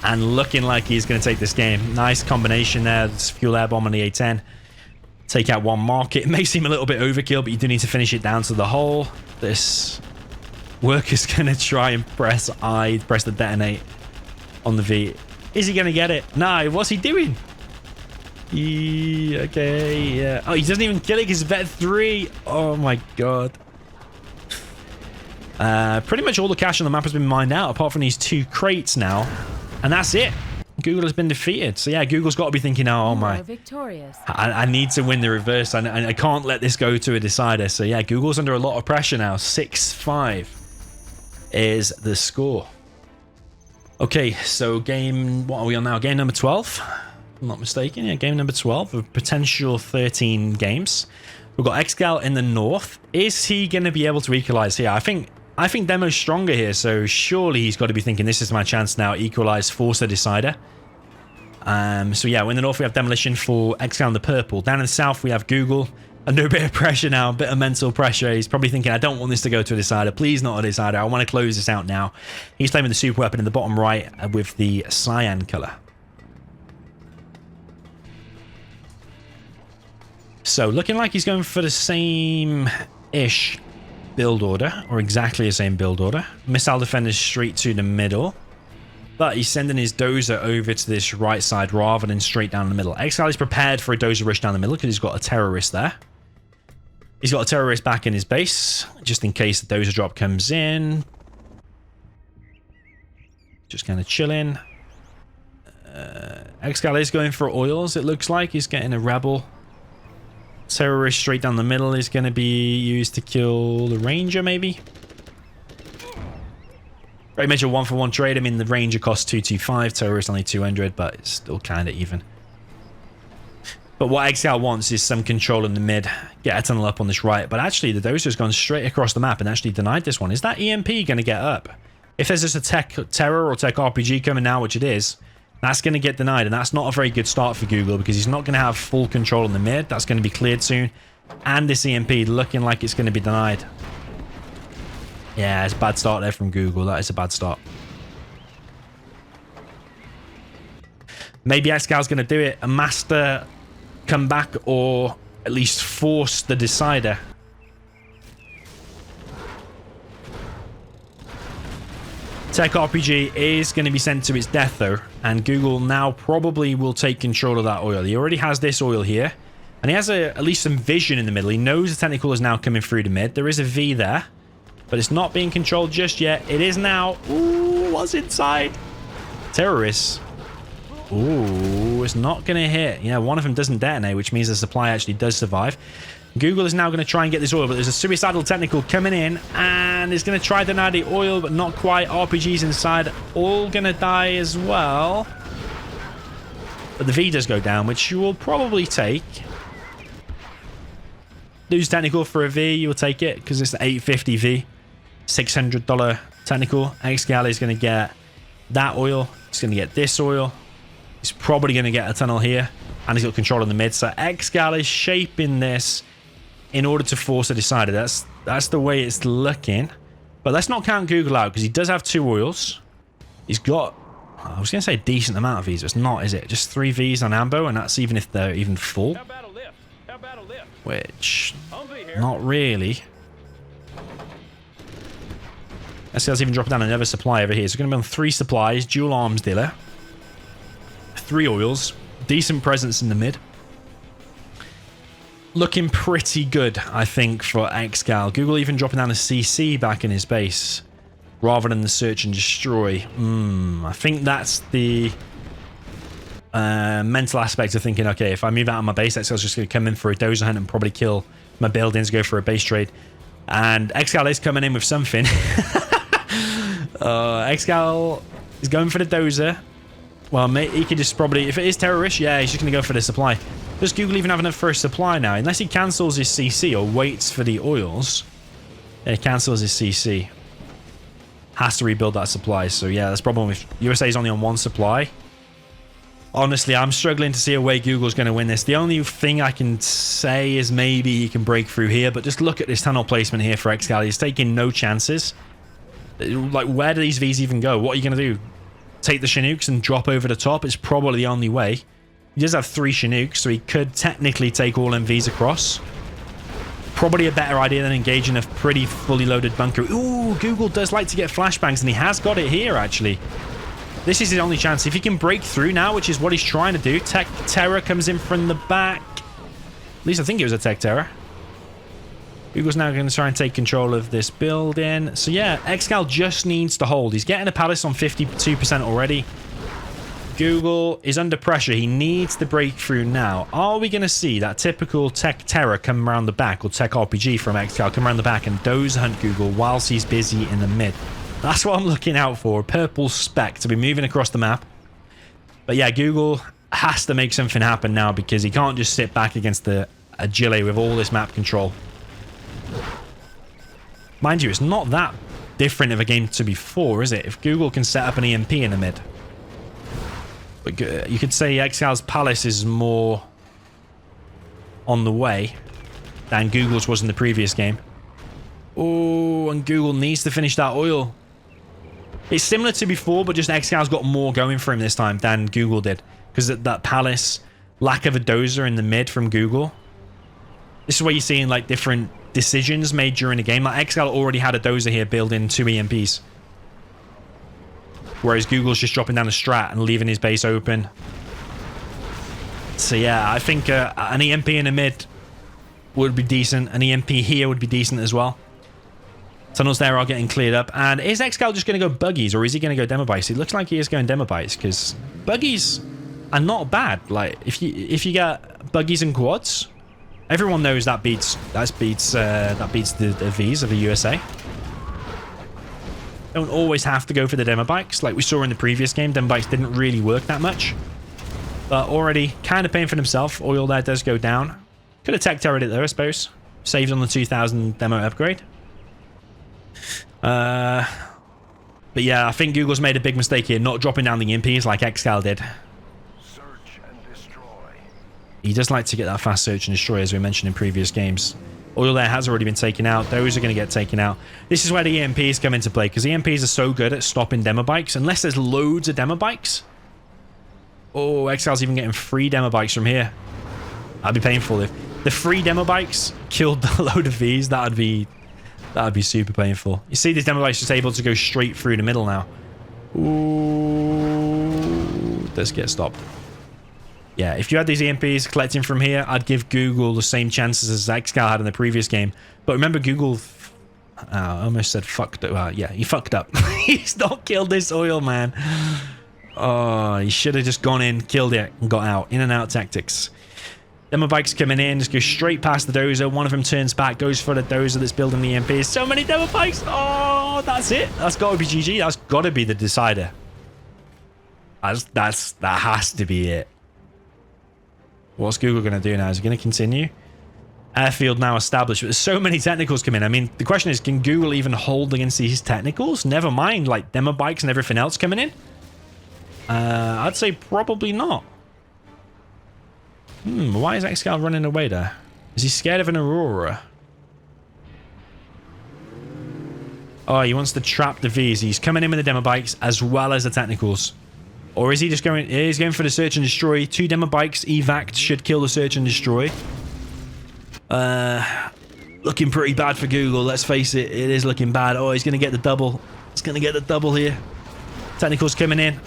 And looking like he's going to take this game. Nice combination there. This fuel air bomb on the A10. Take out one market. It may seem a little bit overkill, but you do need to finish it down to the hole. This worker's going to try and press the detonate on the V. Is he going to get it? No, what's he doing? Okay, yeah. Oh, he doesn't even kill it because Vet 3. Oh my god. Pretty much all the cash on the map has been mined out, apart from these 2 crates now. And that's it. Google has been defeated. So yeah, Google's got to be thinking, oh my, I need to win the reverse. I can't let this go to a decider. So yeah, Google's under a lot of pressure now. 6-5 is the score. Okay, so what are we on now? Game number 12? If I'm not mistaken. Yeah, game number 12 of potential 13 games. We've got Excal in the north. Is he going to be able to equalize here? I think Demo's stronger here, so surely he's got to be thinking, this is my chance now. Equalize, force the decider. So yeah, in the north we have Demolition for Excal in the purple. Down in the south we have Google under a bit of pressure now, a bit of mental pressure. He's probably thinking, I don't want this to go to a decider. Please not a decider. I want to close this out now. He's playing with the super weapon in the bottom right with the cyan color. So looking like he's going for the same-ish build order, or exactly the same build order. Missile defenders straight to the middle, but he's sending his dozer over to this right side rather than straight down the middle. Excal is prepared for a dozer rush down the middle because he's got a terrorist there. He's got a terrorist back in his base just in case the dozer drop comes in. Just kind of chilling. Excal is going for oils, it looks like. He's getting a rebel. Terrorist straight down the middle is going to be used to kill the ranger, maybe. Very much a 1-for-1 trade. I mean, the ranger costs 225, terrorist only 200, but it's still kind of even. But what Excal wants is some control in the mid, get a tunnel up on this right. But actually, the dozer's gone straight across the map and actually denied this one. Is that EMP going to get up? If there's just a tech terror or tech RPG coming now, which it is, that's going to get denied, and that's not a very good start for Google because he's not going to have full control in the mid. That's going to be cleared soon. And this EMP looking like it's going to be denied. Yeah, it's a bad start there from Google. That is a bad start. Maybe Excal's going to do it. A master comeback, or at least force the decider. Tech RPG is going to be sent to its death, though. And Google now probably will take control of that oil. He already has this oil here. And he has at least some vision in the middle. He knows the technical is now coming through the mid. There is a V there. But it's not being controlled just yet. It is now. Ooh, what's inside? Terrorists. Ooh, it's not going to hit. Yeah, one of them doesn't detonate, which means the supply actually does survive. Google is now going to try and get this oil, but there's a suicidal technical coming in, and it's going to try to deny the oil, but not quite. RPGs inside, all going to die as well. But the V does go down, which you will probably take. Lose technical for a V, you will take it, because it's the 850 V. $600 technical. Excal is going to get that oil. He's going to get this oil. He's probably going to get a tunnel here. And he's got control in the mid. So Excal is shaping this in order to force a decider. That's the way it's looking. But let's not count Google out, because he does have 2 oils. He's got, I was going to say a decent amount of Vs, but it's not, is it? Just 3 Vs on Ambo, and that's even if they're even full. How about a lift? How about a lift? Which, Humvee here. not really. Excal's even dropping down another supply over here. So we're going to be on 3 supplies, dual arms dealer. 3 oils. Decent presence in the mid. Looking pretty good, I think, for Excal. Google even dropping down a CC back in his base rather than the search and destroy. I think that's the mental aspect of thinking, okay, if I move out of my base, Excal's just going to come in for a dozer hunt and probably kill my buildings, go for a base trade. And Excal is coming in with something. Excal is going for the dozer. Well, he could just probably, if it is terrorist, yeah, he's just going to go for the supply. Does Google even have enough for a supply now? Unless he cancels his CC or waits for the oils. Yeah, he cancels his CC. Has to rebuild that supply. So yeah, that's the problem with USA is only on 1 supply. Honestly, I'm struggling to see a way Google's going to win this. The only thing I can say is maybe he can break through here, but just look at this tunnel placement here for Excal. He's taking no chances. Like, where do these Vs even go? What are you going to do? Take the Chinooks and drop over the top? It's probably the only way. He does have 3 Chinooks, so he could technically take all MVs across. Probably a better idea than engaging a pretty fully loaded bunker. Ooh, Google does like to get flashbangs, and he has got it here, actually. This is his only chance. If he can break through now, which is what he's trying to do. Tech Terror comes in from the back. At least I think it was a Tech Terror. Google's now going to try and take control of this building. So yeah, Excal just needs to hold. He's getting a palace on 52% already. Google is under pressure. He needs the breakthrough now. Are we going to see that typical Tech Terror come around the back, or Tech RPG from Excal come around the back and doze hunt Google whilst he's busy in the mid? That's what I'm looking out for. A purple speck to be moving across the map. But yeah, Google has to make something happen now, because he can't just sit back against the Agile with all this map control. Mind you, it's not that different of a game to before, is it? If Google can set up an EMP in the mid. But you could say Excal's palace is more on the way than Google's was in the previous game. Oh, and Google needs to finish that oil. It's similar to before, but just Excal's got more going for him this time than Google did. Because that palace, lack of a dozer in the mid from Google. This is where you're seeing like different decisions made during the game. Like Excal already had a dozer here building 2 EMPs. Whereas Google's just dropping down a strat and leaving his base open. So yeah, I think an EMP in the mid would be decent. An EMP here would be decent as well. Tunnels there are getting cleared up. And is Excal just going to go buggies, or is he going to go demo bites? It looks like he is going demo bites, because buggies are not bad. Like if you get buggies and quads, everyone knows that beats the Vs of the USA. Don't always have to go for the demo bikes like we saw in the previous game. Demo bikes didn't really work that much, but already kind of paying for himself. Oil there does go down. Could have tech terrored it there, I suppose. Saved on the 2000 demo upgrade. But yeah, I think Google's made a big mistake here, not dropping down the EMPs like Excal did. Search and destroy. He does like to get that fast search and destroy, as we mentioned in previous games. Oil there has already been taken out. Those are going to get taken out. This is where the EMPs come into play, because the EMPs are so good at stopping demo bikes. Unless there's loads of demo bikes. Oh, Excal's even getting free demo bikes from here. That'd be painful if the free demo bikes killed the load of Vs. That'd be super painful. You see, this demo bike's just able to go straight through the middle now. Ooh, let's get stopped. Yeah, if you had these EMPs collecting from here, I'd give Google the same chances as Excal had in the previous game. But remember, Google... I almost said fucked up. Yeah, he fucked up. He's not killed this oil, man. Oh, he should have just gone in, killed it, and got out. In and out tactics. Demo bikes coming in, just go straight past the dozer. One of them turns back, goes for the dozer that's building the EMPs. So many demo bikes. Oh, that's it. That's got to be GG. That's got to be the decider. That has to be it. What's Google going to do now? Is it going to continue? Airfield now established. But there's so many technicals come in. I mean, the question is, can Google even hold against these technicals? Never mind, like, demo bikes and everything else coming in. I'd say probably not. Why is Excal running away there? Is he scared of an Aurora? Oh, he wants to trap the Vs. He's coming in with the demo bikes as well as the technicals. Or is he just going... He's going for the search and destroy. 2 demo bikes evac should kill the search and destroy. Looking pretty bad for Google. Let's face it. It is looking bad. Oh, he's going to get the double. He's going to get the double here. Technicals coming in.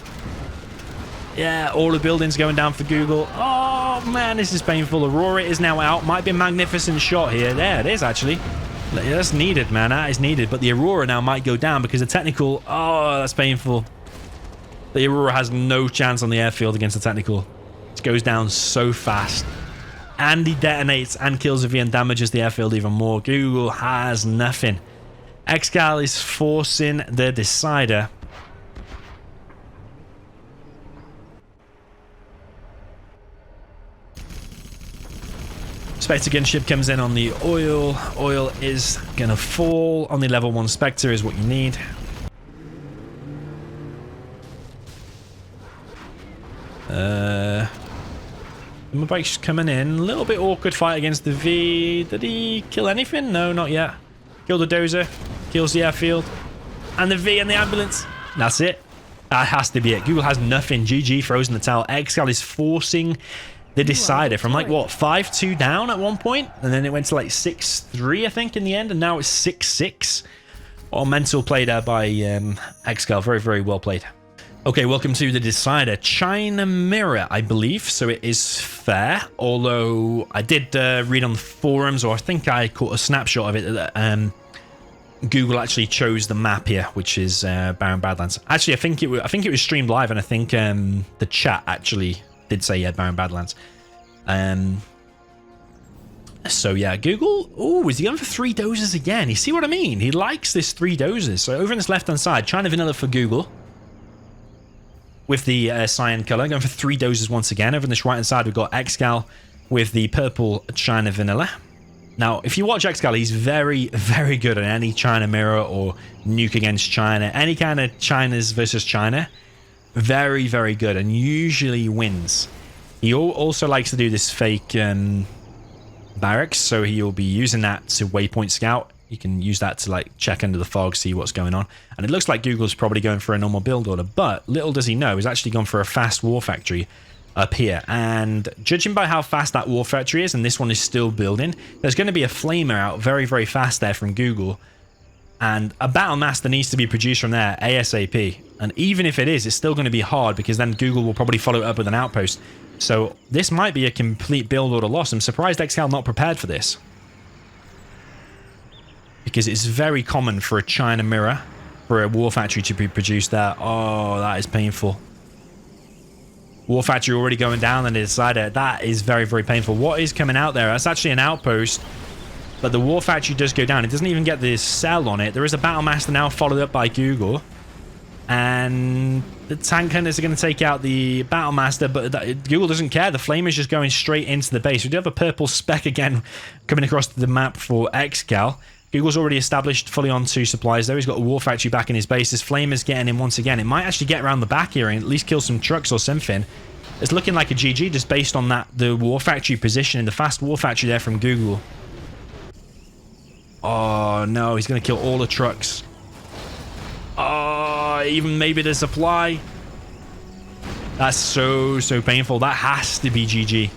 Yeah, all the buildings going down for Google. Oh, man, this is painful. Aurora is now out. Might be a magnificent shot here. There it is, actually. That's needed, man. That is needed. But the Aurora now might go down because the technical... Oh, that's painful. The Aurora has no chance on the airfield against the technical. It goes down so fast. And he detonates and kills a V and damages the airfield even more. Google has nothing. Excal is forcing the decider. Spectre gunship comes in on the oil. Oil is going to fall on the level 1 Spectre is what you need. My bike's coming in. A little bit awkward fight against the V. Did he kill anything? No, not yet. Killed the dozer. Kills the airfield. And the V and the ambulance. That's it. That has to be it. Google has nothing. GG throws in the towel. Excal is forcing the decider from like, what, 5-2 down at one point? And then it went to like 6-3, I think, in the end. And now it's 6-6. Oh, mental play there by Excal. Very, very well played. Okay, welcome to the decider. China Mirror, I believe, so it is fair. Although I did read on the forums, or I think I caught a snapshot of it, that Google actually chose the map here, which is Barren Badlands. Actually, I think it was streamed live, and I think the chat actually did say yeah, Barren Badlands. So yeah, Google. Oh, is he going for 3 dozers again? You see what I mean? He likes this 3 dozers. So over on this left hand side, China Vanilla for Google. With the cyan color, going for 3 dozers once again. Over on this right-hand side, we've got Excal with the purple China Vanilla. Now, if you watch Excal, he's very, very good at any China Mirror or Nuke against China. Any kind of China's versus China. Very, very good, and usually wins. He also likes to do this fake barracks, so he'll be using that to waypoint scout. You can use that to like check under the fog, see what's going on. And it looks like Google's probably going for a normal build order, but little does he know, he's actually gone for a fast war factory up here. And judging by how fast that war factory is, and this one is still building, there's going to be a flamer out very, very fast there from Google. And a battle master needs to be produced from there ASAP. And even if it is, it's still going to be hard because then Google will probably follow it up with an outpost. So this might be a complete build order loss. I'm surprised Excal not prepared for this. Because it's very common for a China Mirror, for a war factory to be produced there. Oh, that is painful. War factory already going down and the decider. That is very, very painful. What is coming out there? That's actually an outpost. But the war factory does go down. It doesn't even get the cell on it. There is a battle master now followed up by Google. And the tank hunters are going to take out the battle master, but Google doesn't care. The flame is just going straight into the base. We do have a purple speck again coming across the map for Excal. Google's already established fully on 2 supplies though. He's got a war factory back in his base. This flame is getting in once again. It might actually get around the back here and at least kill some trucks or something. It's looking like a GG just based on that, the war factory position and the fast war factory there from Google. Oh, no. He's going to kill all the trucks. Oh, even maybe the supply. That's so painful. That has to be GG.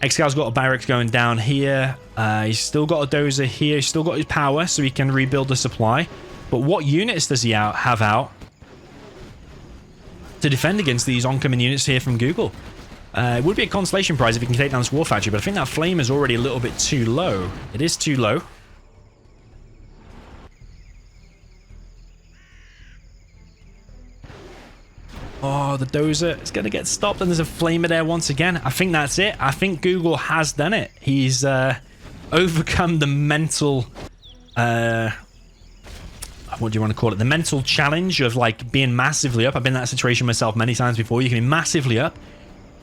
Excal's got a barracks going down here. He's still got a dozer here. He's still got his power, so he can rebuild the supply. But what units does he have out to defend against these oncoming units here from Google? It would be a consolation prize if he can take down this war factory, but I think that flame is already a little bit too low. It is too low. Oh, the dozer is going to get stopped, and there's a flamer there once again. I think that's it. I think Google has done it. He's overcome the mental... what do you want to call it? The mental challenge of, like, being massively up. I've been in that situation myself many times before. You can be massively up,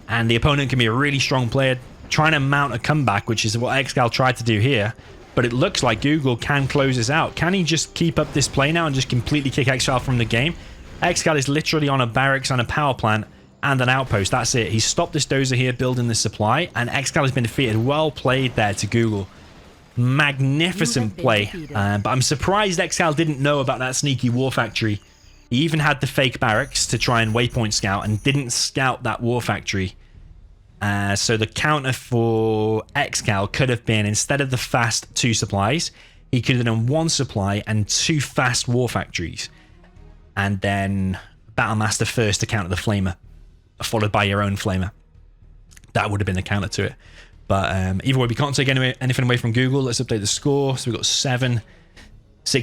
and the opponent can be a really strong player trying to mount a comeback, which is what Excal tried to do here. But it looks like Google can close this out. Can he just keep up this play now and just completely kick Excal from the game? Excal is literally on a barracks, on a power plant, and an outpost. That's it. He's stopped this dozer here building this supply, and Excal has been defeated. Well played there to Google. Magnificent play. But I'm surprised Excal didn't know about that sneaky war factory. He even had the fake barracks to try and waypoint scout and didn't scout that war factory. So the counter for Excal could have been, instead of the fast 2 supplies, he could have done 1 supply and 2 fast war factories. And then Battlemaster first to counter the flamer, followed by your own flamer. That would have been the counter to it. But either way, we can't take anything away from Google. Let's update the score. So we've got 7-6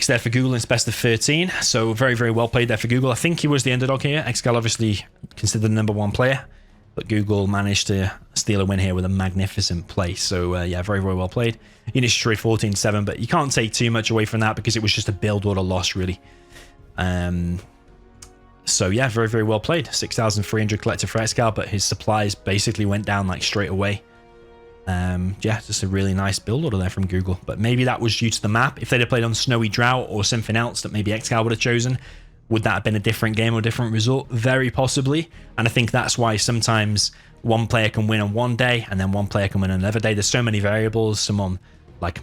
there for Google. It's best of 13. So very well played there for Google. I think he was the underdog here. Excal obviously considered the #1 player, but Google managed to steal a win here with a magnificent play. So yeah, very well played. Units destroyed 14-7, but you can't take too much away from that because it was just a build order loss, really. So yeah, very well played. 6,300 collected for Excal, but his supplies basically went down like straight away. Yeah, just a really nice build order there from Google. But maybe that was due to the map. If they'd have played on Snowy Drought or something else that maybe Excal would have chosen, would that have been a different game or a different result? Very possibly. And I think that's why sometimes one player can win on one day and then one player can win on another day. There's so many variables. Someone like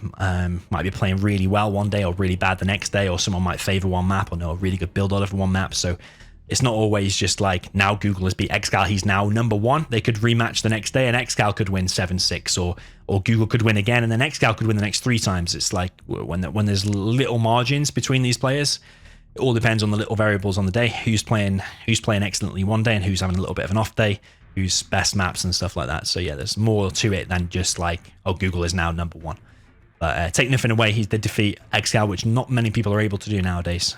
might be playing really well one day or really bad the next day, or someone might favor one map or know a really good build order for one map. So it's not always just like, now Google has beat Excal, he's now #1. They could rematch the next day and Excal could win 7-6, or Google could win again and then Excal could win the next 3 times. It's like when there's little margins between these players, it all depends on the little variables on the day. Who's playing excellently one day and who's having a little bit of an off day, who's best maps and stuff like that. So yeah, there's more to it than just like, oh, Google is now #1. But take nothing away, he did defeat Excal, which not many people are able to do nowadays.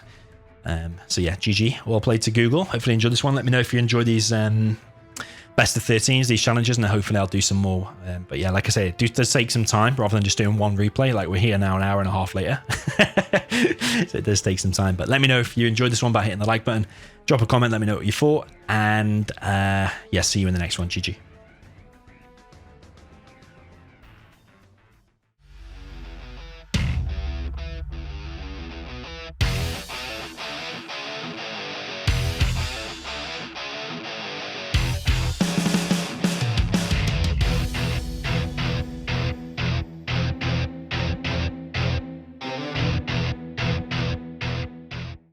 So yeah, GG. Well played to Google. Hopefully you enjoyed this one. Let me know if you enjoy these best of 13s, these challenges, and hopefully I'll do some more. But yeah, like I say, it does take some time rather than just doing one replay. Like we're here now an hour and a half later. So it does take some time. But let me know if you enjoyed this one by hitting the like button. Drop a comment, let me know what you thought. And yeah, see you in the next one. GG.